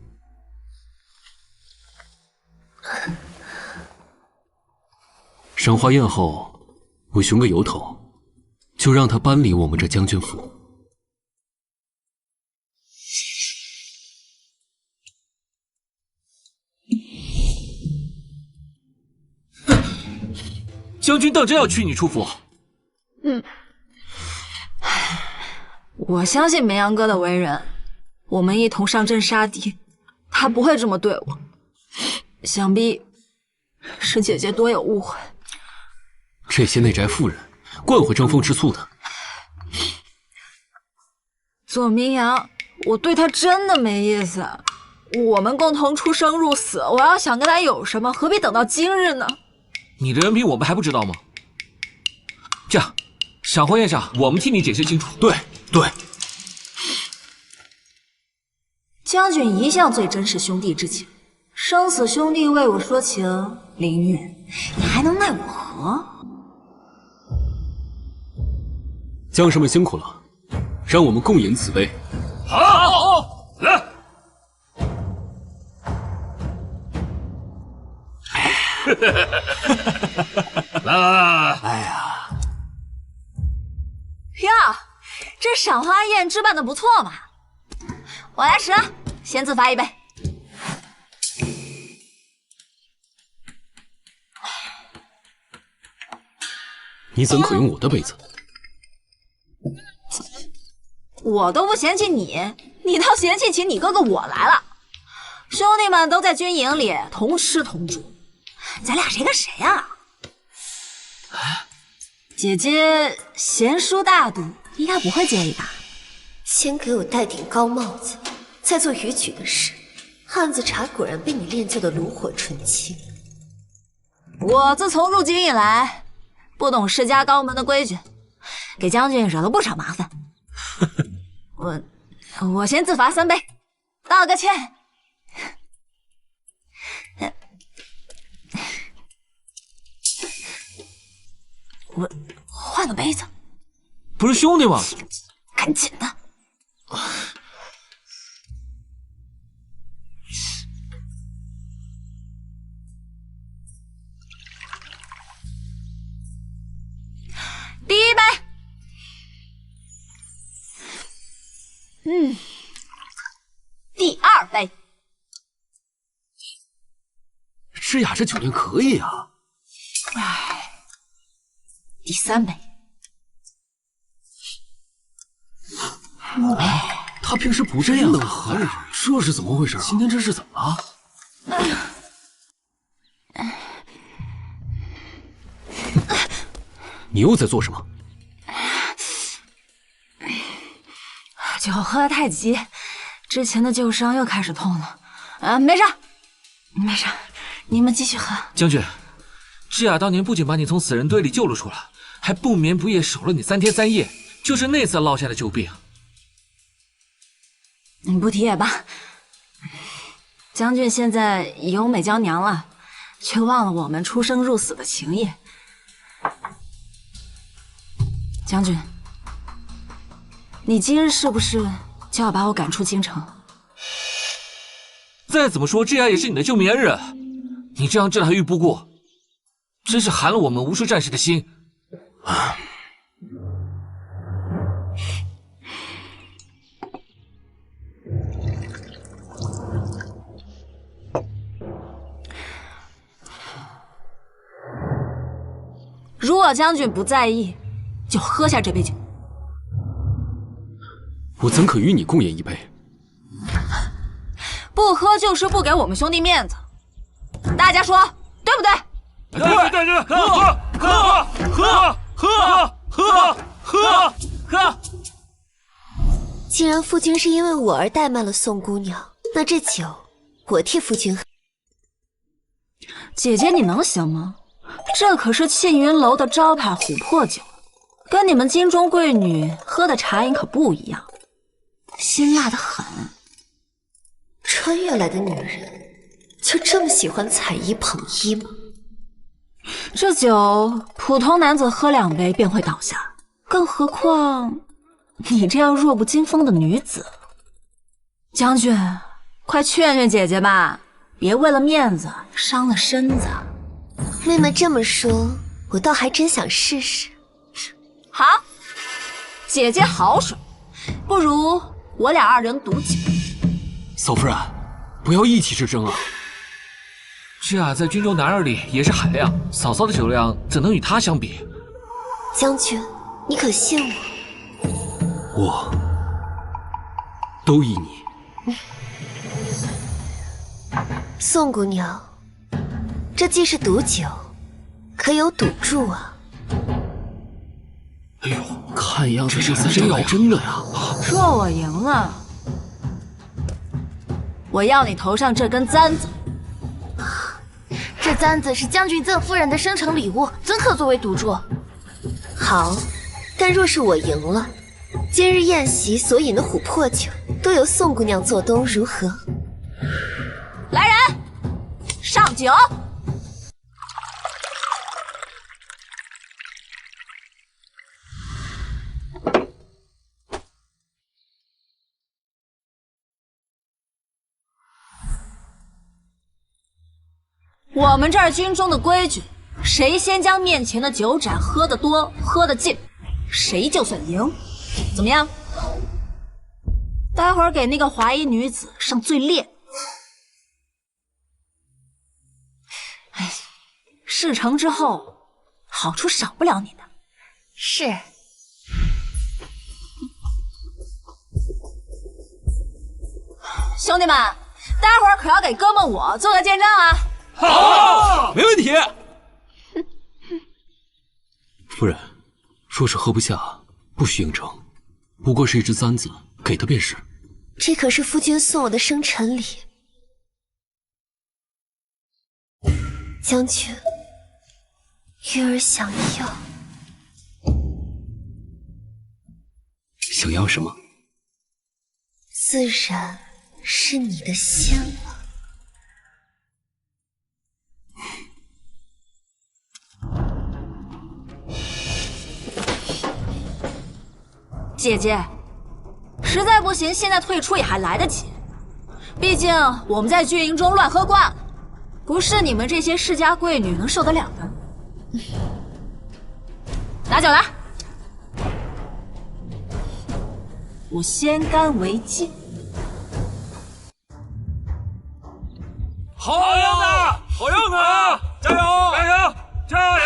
赏花宴后，我寻个由头，就让他搬离我们这将军府。将军当真要驱你出府？我相信梅阳哥的为人，我们一同上阵杀敌，他不会这么对我。想必是姐姐多有误会。这些内宅妇人，惯会争风吃醋的。左明阳，我对他真的没意思。我们共同出生入死，我要想跟他有什么，何必等到今日呢？你的人品我们还不知道吗？这样，赏花宴上我们替你解释清楚。对。将军一向最珍视兄弟之情，生死兄弟为我说情，林月，你还能奈我何？将士们辛苦了，让我们共饮此杯。好，来。来！哎呀，呀，这赏花宴置办的不错嘛！我来迟了，先自罚一杯。你怎可用我的杯子？我都不嫌弃你，你倒嫌弃起你哥哥我来了。兄弟们都在军营里同吃同住，咱俩谁跟谁呀？姐姐贤淑大度，应该不会介意吧？先给我戴顶高帽子，再做逾矩的事。汉子茶果然被你练就的炉火纯青。我自从入京以来，不懂世家高门的规矩，给将军惹了不少麻烦。我先自罚3杯，道个歉。我换个杯子。不是兄弟吗？赶紧的。第一杯。第2杯。诗雅这酒量可以啊。第3杯。他平时不这样的，这是怎么回事？今天这是怎么了？你又在做什么？酒喝得太急，之前的旧伤又开始痛了。没事，没事，你们继续喝。将军，智雅当年不仅把你从死人堆里救了出来，还不眠不夜守了你3天3夜，就是那次落下的旧病。你不提也罢。将军现在有美娇娘了，却忘了我们出生入死的情谊。将军，你今日是不是就要把我赶出京城？再怎么说，智雅也是你的救命恩人，你这样置他于不顾，真是寒了我们无数战士的心。如果将军不在意，就喝下这杯酒。我怎可与你共饮一杯？不喝就是不给我们兄弟面子，大家说对不对？对，喝！既然夫君是因为我而怠慢了宋姑娘，那这酒我替夫君喝。姐姐，你能行吗？这可是沁云楼的招牌琥珀酒，跟你们京中贵女喝的茶饮可不一样，辛辣的很。穿越来的女人就这么喜欢踩衣捧衣吗？这酒普通男子喝2杯便会倒下，更何况你这样弱不禁风的女子。将军，快劝劝姐姐吧，别为了面子伤了身子。妹妹这么说，我倒还真想试试。好，姐姐好水，不如我俩2人赌酒。嫂夫人，不要意气之争啊！智雅在军中男儿里也是海量，嫂嫂的酒量怎能与她相比？将军，你可信我？我都依你。宋姑娘，这既是赌酒，可有赌注啊？哎呦，看样子这次真要真的呀！若我赢了，我要你头上这根簪子。这簪子是将军赠夫人的生辰礼物，怎可作为赌注？好，但若是我赢了，今日宴席所饮的琥珀酒都由宋姑娘做东，如何？来人，上酒！我们这儿军中的规矩，谁先将面前的酒盏喝得多、喝得尽，谁就算赢。怎么样？待会儿给那个华衣女子上最烈。哎，事成之后，好处少不了你的。是。兄弟们，待会儿可要给哥们我做个见证啊！好，没问题。夫人，若是喝不下，不许应承，不过是一只簪子，给的便是。这可是夫君送我的生辰礼，将军，玉儿想要。想要什么？自然是你的仙了。姐姐，实在不行，现在退出也还来得及。毕竟我们在军营中乱喝惯了，不是你们这些世家贵女能受得了的。拿酒来，我先干为敬。好样的，好样的！加油！加油！加油！加油！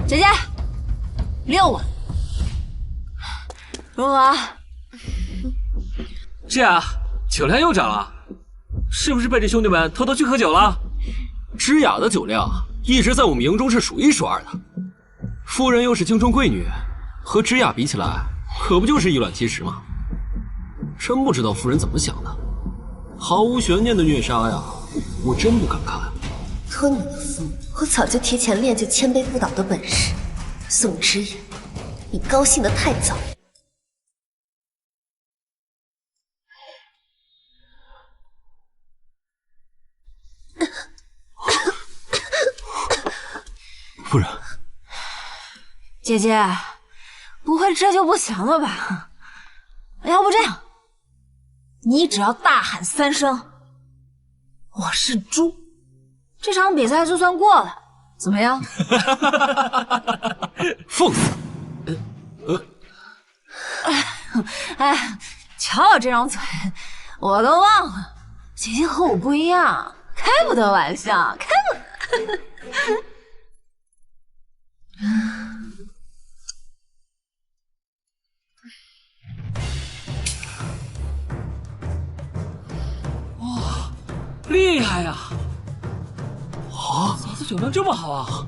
姐姐，6碗，如何？这样，酒量又涨了，是不是背着兄弟们偷偷去喝酒了？芝雅的酒量一直在我们营中是数一数二的，夫人又是京中贵女，和芝雅比起来，可不就是以卵击石吗？真不知道夫人怎么想的，毫无悬念的虐杀呀，我真不敢看。托你的福，我早就提前练就千杯不倒的本事。宋之言，你高兴得太早。夫人，姐姐，不会这就不行了吧？要不这样，你只要大喊3声“我是猪”，这场比赛就算过了，怎么样？放肆！哎，瞧我这张嘴，我都忘了，姐姐和我不一样，开不得玩笑，开不得。哇，厉害呀！啊，嫂子酒量这么好啊！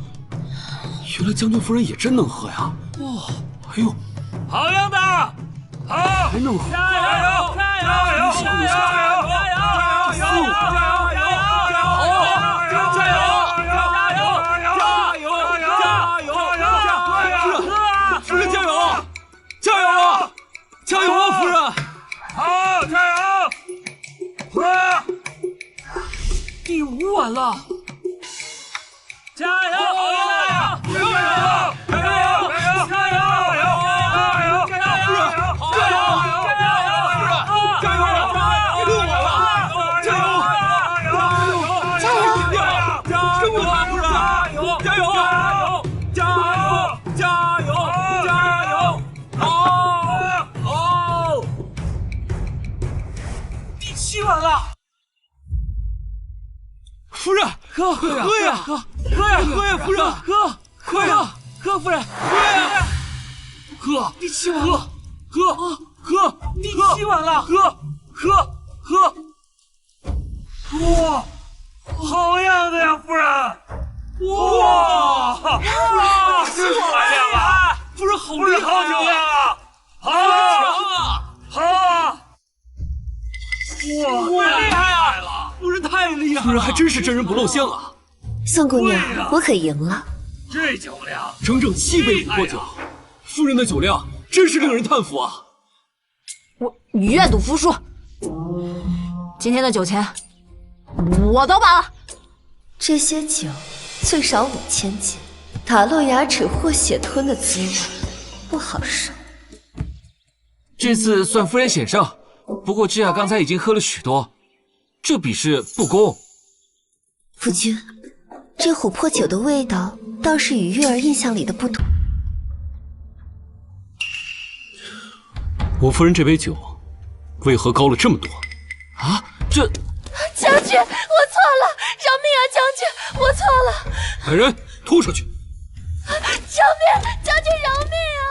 原来将军夫人也真能喝呀！哇，哎呦，好样的！好，还能喝！加油！加油！加油！加油！加油！加油！加夫人加油！加油啊！加油啊，夫人！好，加油！喝！第5碗了！加油！加油！加油！加油！加油！7碗了！夫人，喝呀，喝呀，喝呀，夫人，喝呀，喝，夫人，喝呀，喝，第7碗了，喝，第7碗了，喝，哇，好样的呀，夫人！哇，真好量啊！夫人好夫人好酒量啊！好！哇，厉害了！夫人太厉害了！夫人还真是真人不露相啊！宋姑娘，我可赢了。这酒量，整整7杯琥珀酒，夫人的酒量真是令人叹服啊！我愿赌服输，今天的酒钱我都把了。这些酒最少5000斤，打落牙齿或血吞的滋味不好受。这次算夫人险胜，不过芝雅刚才已经喝了许多，这比试不公。夫君，这琥珀酒的味道倒是与月儿印象里的不同。我夫人这杯酒为何高了这么多？啊，这将军，我错了，饶命啊，将军，我错了。来人，拖出去！救命！将军饶命啊！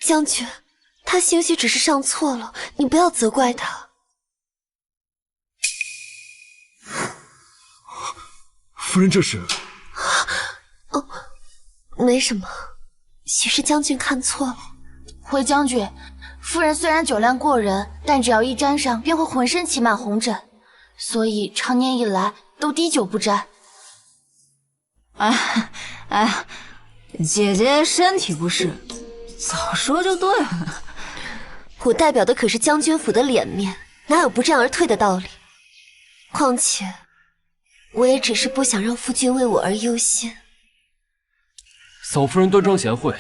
将军，他兴许只是上错了，你不要责怪他。夫人这是……哦，没什么，许是将军看错了。回将军，夫人虽然酒量过人，但只要一沾上，便会浑身起满红疹，所以常年以来都滴酒不沾。哎，姐姐身体不适，早说就对了。我代表的可是将军府的脸面，哪有不战而退的道理？况且，我也只是不想让夫君为我而忧心。嫂夫人端庄贤惠，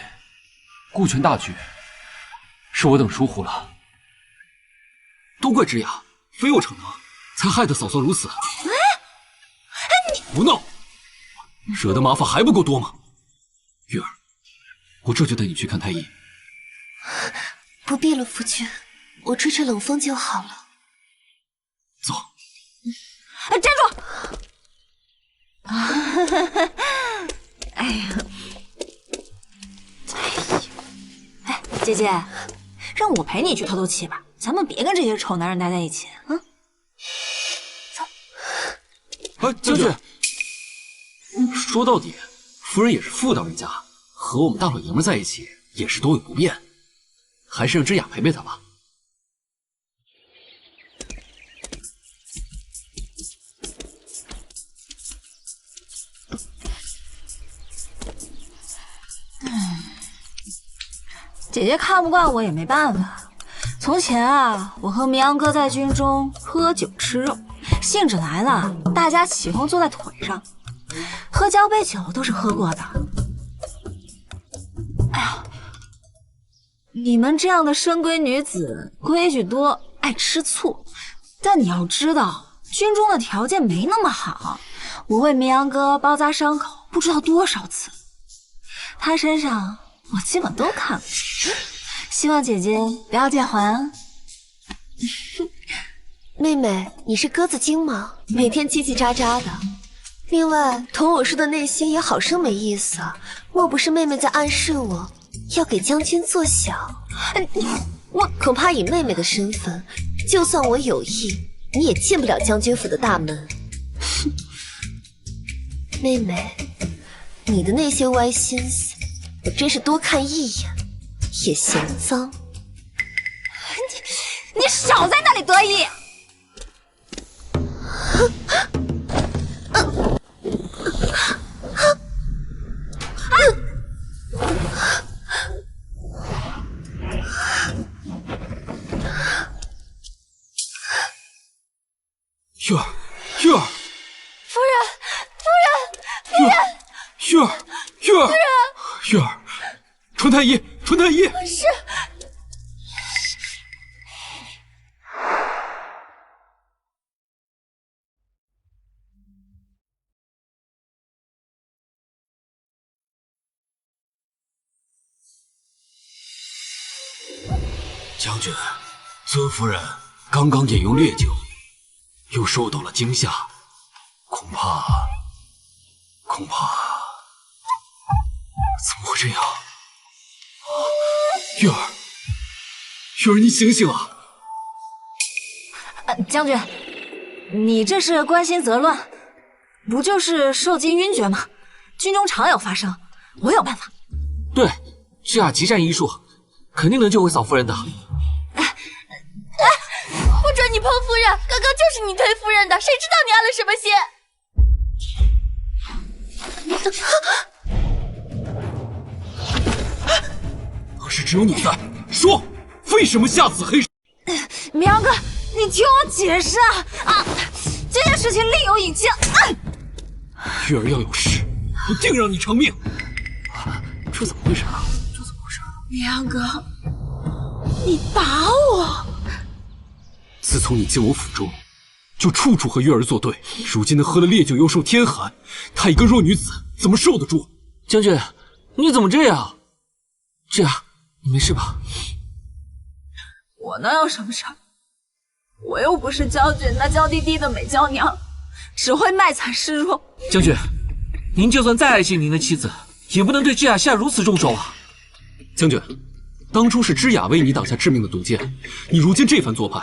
顾全大局，是我等疏忽了。都怪之雅，非我逞能，才害得嫂嫂如此。你不闹，惹的麻烦还不够多吗？玉儿，我这就带你去看太医。不必了，夫君，我吹吹冷风就好了。走。站住！哎呀！姐姐，让我陪你去透透气吧，咱们别跟这些丑男人待在一起啊！走。将军，说到底，夫人也是妇道人家，和我们大老爷们在一起也是多有不便，还是让之雅陪陪她吧。姐姐看不惯我也没办法。从前啊，我和明阳哥在军中喝酒吃肉，兴致来了，大家起哄坐在腿上，喝交杯酒都是喝过的。哎呀，你们这样的深闺女子，规矩多，爱吃醋，但你要知道，军中的条件没那么好。我为明阳哥包扎伤口，不知道多少次，他身上我基本都看过，希望姐姐不要见还啊。妹妹，你是鸽子精吗？每天叽叽喳喳的。另外，同我说的那些也好生没意思啊。莫不是妹妹在暗示我要给将军做小？我恐怕以妹妹的身份，就算我有意，你也进不了将军府的大门。妹妹，你的那些歪心思，我真是多看一眼也嫌脏。你少在那里得意！玉儿，玉儿，夫人，玉儿，玉儿，玉儿，传太医，传太医。是。将军，尊夫人刚刚饮用烈酒，又受到了惊吓，恐怕怎么会这样？玉儿，玉儿，你醒醒啊！将军，你这是关心则乱，不就是受惊晕厥吗？军中常有发生，我有办法。对，这雅极善医术，肯定能救回嫂夫人的。不准你碰夫人！刚刚就是你推夫人的，谁知道你安了什么心？当时只有你在，说为什么下此黑手？明阳哥，你听我解释啊！这件事情另有隐情。玉儿要有事，我定让你偿命。这怎么回事啊？明阳哥，你打我！自从你进我府中，就处处和玉儿作对，如今能喝了烈酒又受天寒，她一个弱女子怎么受得住？将军，你怎么这样？这雅，你没事吧？我能有什么事儿？我又不是将军那娇滴滴的美娇娘，只会卖惨示弱。将军，您就算再爱惜您的妻子，也不能对芝雅下如此重手啊！将军，当初是芝雅为你挡下致命的毒箭，你如今这番做派，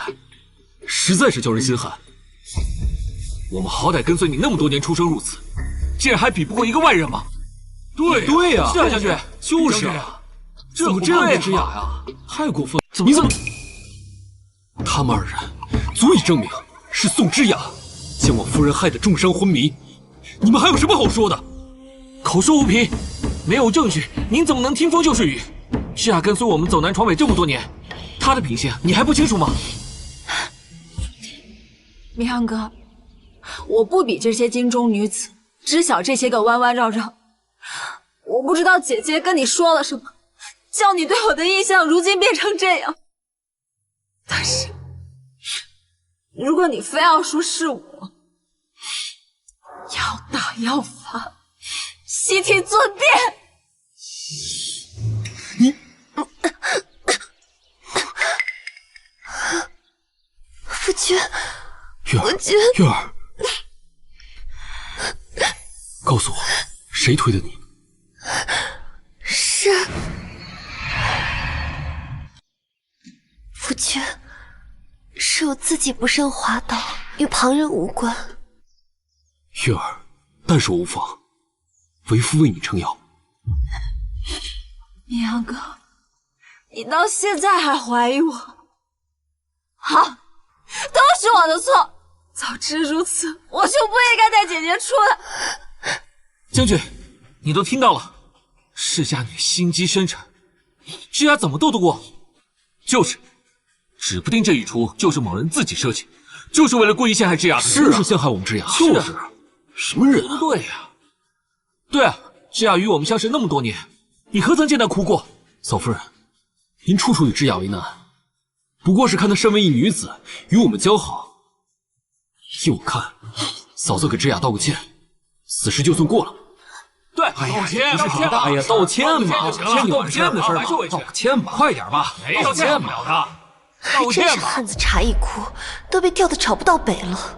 实在是叫人心寒。我们好歹跟随你那么多年，出生入死，竟然还比不过一个外人吗？对呀，是啊，将军，就是啊，怎么这样对芝雅呀？太过分！你怎么？他们二人足以证明是宋芝雅将我夫人害得重伤昏迷，你们还有什么好说的？口说无凭，没有证据，您怎么能听风就是雨？芝雅跟随我们走南闯北这么多年，她的品性你还不清楚吗？明阳哥，我不比这些京中女子，知晓这些个弯弯绕绕。我不知道姐姐跟你说了什么，叫你对我的印象如今变成这样。但是，如果你非要说是我，要打要罚，悉听尊便。你，夫君，夫君，月儿，告诉我，谁推的你？是夫君，是我自己不慎滑倒，与旁人无关。月儿，但是我无妨，为夫为你撑腰。明阳哥，你到现在还怀疑我？好，都是我的错。早知如此，我就不应该带姐姐出来。将军，你都听到了，世家女心机深沉，芝雅怎么斗得过？就是，指不定这一出就是某人自己设计，就是为了故意陷害芝雅。是陷害我们芝雅，就是。什么人啊？对呀，对啊，芝雅与我们相识那么多年，你何曾见她哭过？嫂夫人，您处处与芝雅为难，不过是看她身为一女子，与我们交好。依我看，嫂子给芝雅道个歉，此事就算过了。对，道歉，道歉，哎呀，道歉嘛，歉道歉的事嘛，道歉吧，快点吧，没道歉不了的，道歉吧。真是汉子茶一哭，都被吊得找不到北了。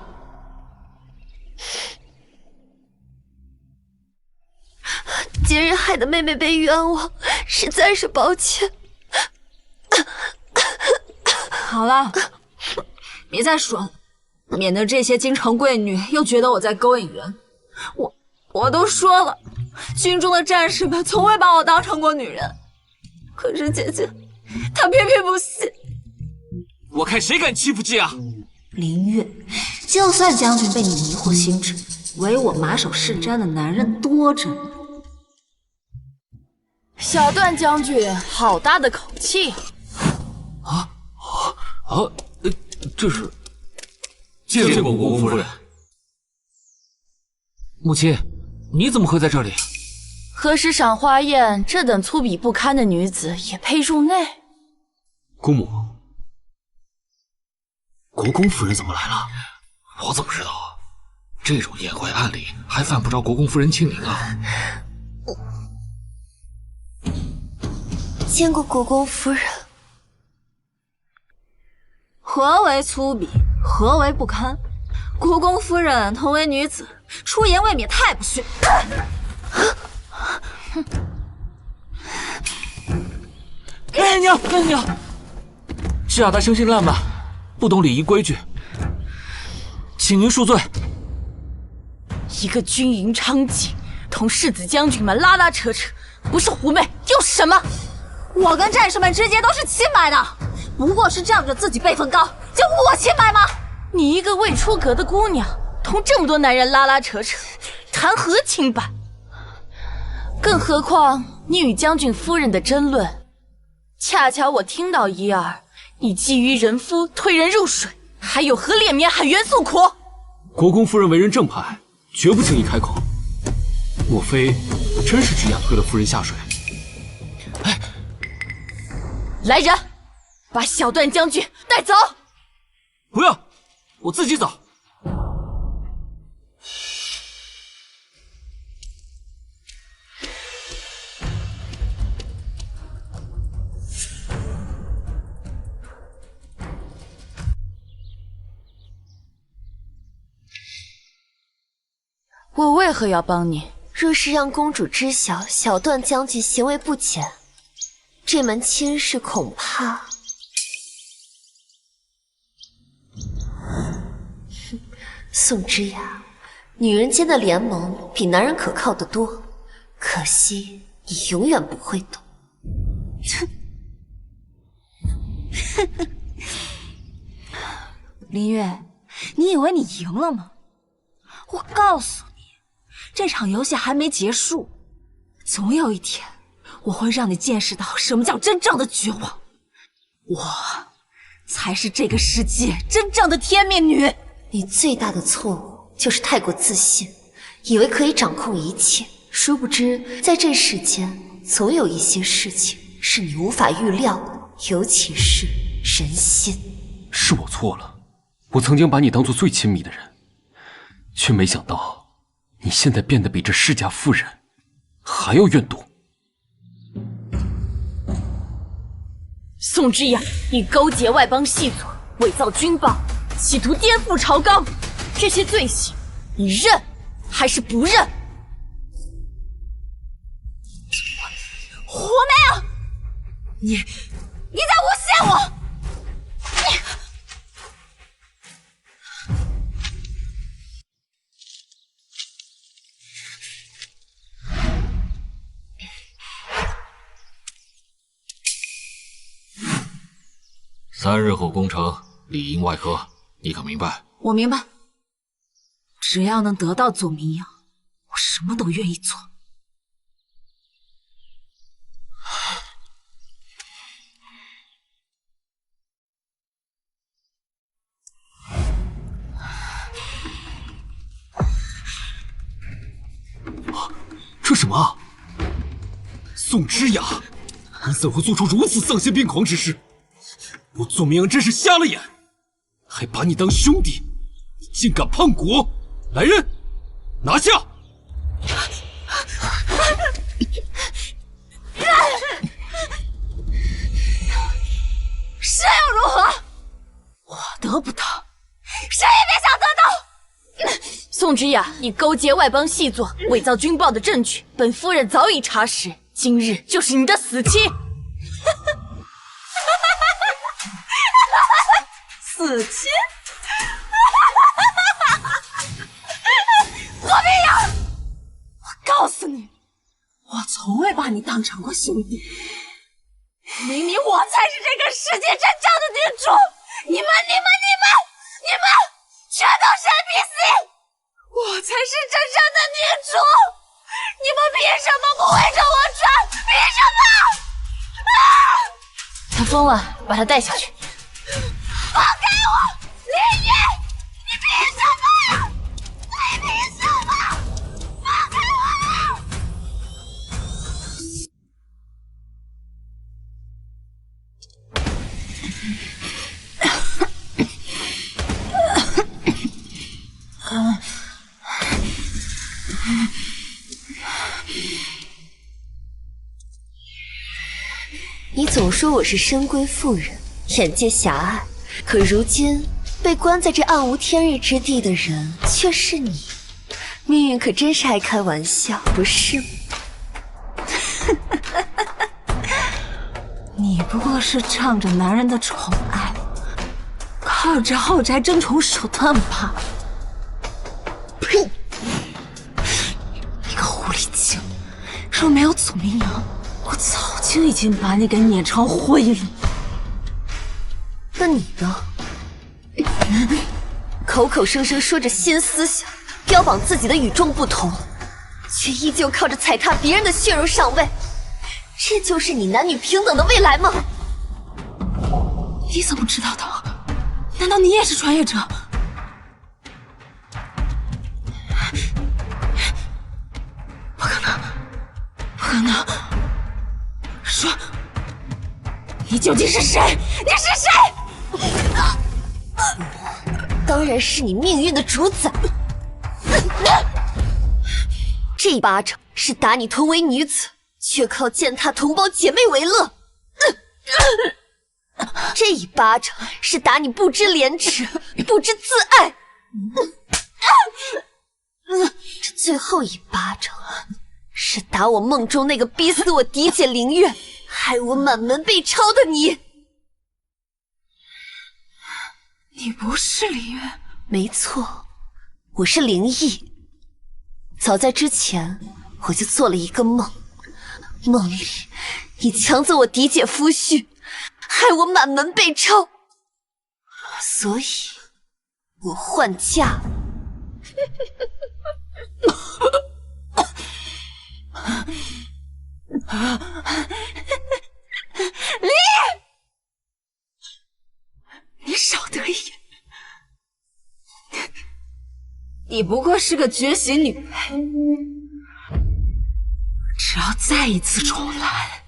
节日害得妹妹被冤枉，实在是抱歉。好了，别再说了，免得这些京城贵女又觉得我在勾引人。我都说了，军中的战士们从未把我当成过女人，可是姐姐她偏偏不信。我看谁敢欺负芝雅！林月，就算将军被你迷惑心智，唯我马首是瞻的男人多着呢。小段将军，好大的口气！这是见过国公夫人。母亲，你怎么会在这里？何时赏花宴，这等粗鄙不堪的女子也配入内？姑母，国公夫人怎么来了？我怎么知道啊？这种宴会暗礼还犯不着国公夫人亲临啊！见过国公夫人。何为粗鄙？何为不堪？国公夫人同为女子，出言未免太不逊。哎娘，哎娘！芝雅她生性烂漫，不懂礼仪规矩，请您恕罪。一个军营娼妓，同世子将军们拉拉扯扯，不是狐媚又是什么？我跟战士们之间都是清白的，不过是仗着自己辈分高，就误我清白吗？你一个未出阁的姑娘，同这么多男人拉拉扯扯，谈何清白？更何况你与将军夫人的争论，恰巧我听到一二，你觊觎人夫，推人入水，还有何脸面喊袁素苦？国公夫人为人正派，绝不轻易开口。莫非真是芝雅推了夫人下水？哎，来人，把小段将军带走！不要，我自己走。我为何要帮你？若是让公主知晓小段将军行为不检，这门亲事恐怕……宋之雅，女人间的联盟比男人可靠得多，可惜你永远不会懂。林月，你以为你赢了吗？我告诉你，这场游戏还没结束，总有一天我会让你见识到什么叫真正的绝望。我才是这个世界真正的天命女。你最大的错误就是太过自信，以为可以掌控一切，殊不知在这世间总有一些事情是你无法预料的，尤其是人心。是我错了，我曾经把你当做最亲密的人，却没想到你现在变得比这世家妇人还要怨毒。宋之雅，你勾结外邦细作，伪造军报，企图颠覆朝纲，这些罪行，你认还是不认？活没有？你在诬陷我！3日后攻城，里应外合，你可明白？我明白，只要能得到左明阳，我什么都愿意做。这什么？宋之雅，你怎会做出如此丧心病狂之事？我左明阳真是瞎了眼，还把你当兄弟，你竟敢叛国！来人，拿下！是又如何？我得不到，谁也别想得到！宋之雅，你勾结外邦细作，伪造军报的证据，本夫人早已查实，今日就是你的死期。死期？左明阳，我告诉你，我从未把你当成过兄弟。明明我才是这个世界真正的女主，你们全都是 NPC， 我才是真正的女主，你们凭什么不围着我转？凭什么？他疯了，把他带下去。放开我，林月！你凭什么呀？你凭什么？放开我！你总说我是深闺妇人，眼界狭隘，可如今被关在这暗无天日之地的人却是你，命运可真是爱开玩笑，不是吗？你不过是仗着男人的宠爱，靠着后宅争宠手段罢了。呸！你个狐狸精！若没有左明阳，我早就已经把你给碾成灰了。那你呢？口口声声说着新思想，标榜自己的与众不同，却依旧靠着踩踏别人的血肉上位，这就是你男女平等的未来吗？你怎么知道的？难道你也是穿越者？不可能，不可能！说，你究竟是谁？你是谁？当然是你命运的主宰。这一巴掌是打你同为女子，却靠践踏同胞姐妹为乐。这一巴掌是打你不知廉耻，不知自爱。这最后一巴掌是打我梦中那个逼死我嫡姐凌月，害我满门被抄的你。你不是凌月？没错，我是灵异。早在之前，我就做了一个梦，梦里你抢走我嫡姐夫婿，害我满门被抄，所以我换嫁了。你少得意！你不过是个觉醒女配，只要再一次重来，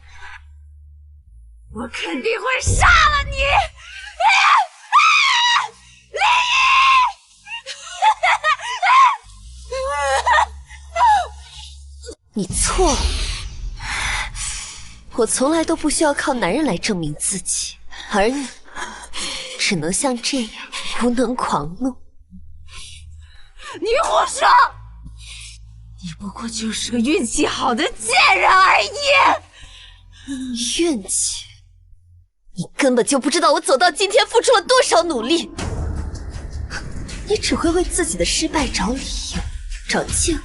我肯定会杀了你！你错了，我从来都不需要靠男人来证明自己，而你只能像这样无能狂怒。你胡说！你不过就是个运气好的贱人而已。运气？你根本就不知道我走到今天付出了多少努力。你只会为自己的失败找理由，找借口。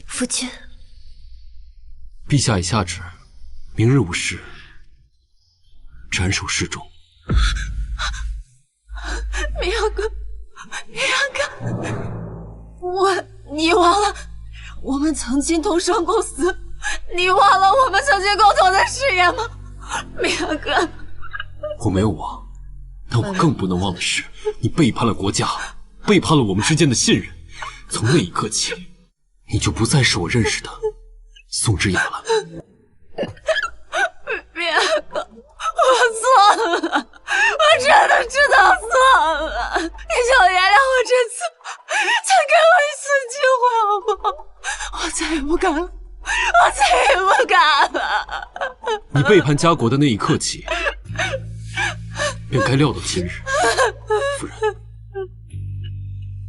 夫君，陛下已下旨，明日午时斩首示众。明阳哥，明阳哥，你忘了我们曾经同生共死？你忘了我们曾经共同的事业吗？明阳哥，我没有忘，但我更不能忘的是，你背叛了国家，背叛了我们之间的信任。从那一刻起，你就不再是我认识的宋之雅了。明阳哥，我错了，我真的知道错了，你就原谅我这次，再给我一次机会好不好？我再也不敢了，我再也不敢了。你背叛家国的那一刻起，便该料到今日。夫人，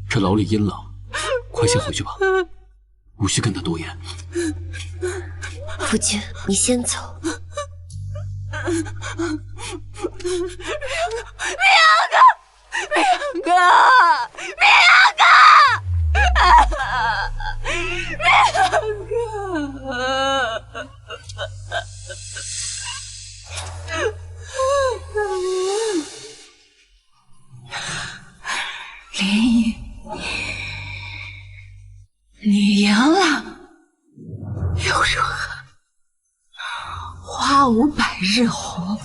这牢里阴冷，快先回去吧，无需跟他多言。夫君，你先走。明阳哥，林毅，你赢了，又如何？花无百日红，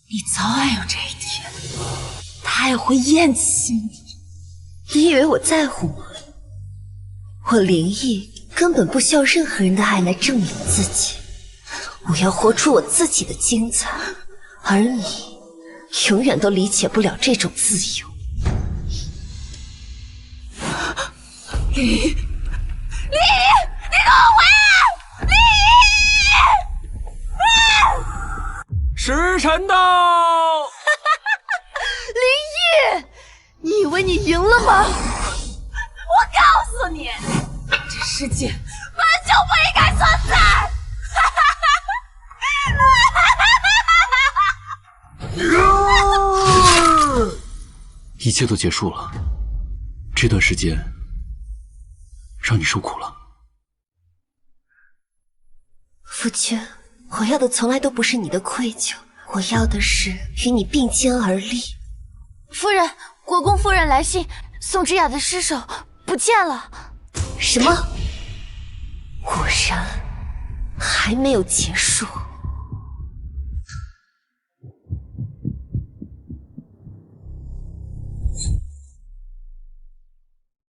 你早晚有这一天，他也会厌弃你。你以为我在乎吗？我灵异根本不需要任何人的爱来证明自己，我要活出我自己的精彩，而你永远都理解不了这种自由。林毅，你给我回来！时辰到。林毅，你以为你赢了吗？我告诉你，这世界本就不应该存在。一切都结束了，这段时间让你受苦了。夫君，我要的从来都不是你的愧疚，我要的是与你并肩而立。夫人，国公夫人来信，宋之雅的尸首不见了。什么？果然还没有结束。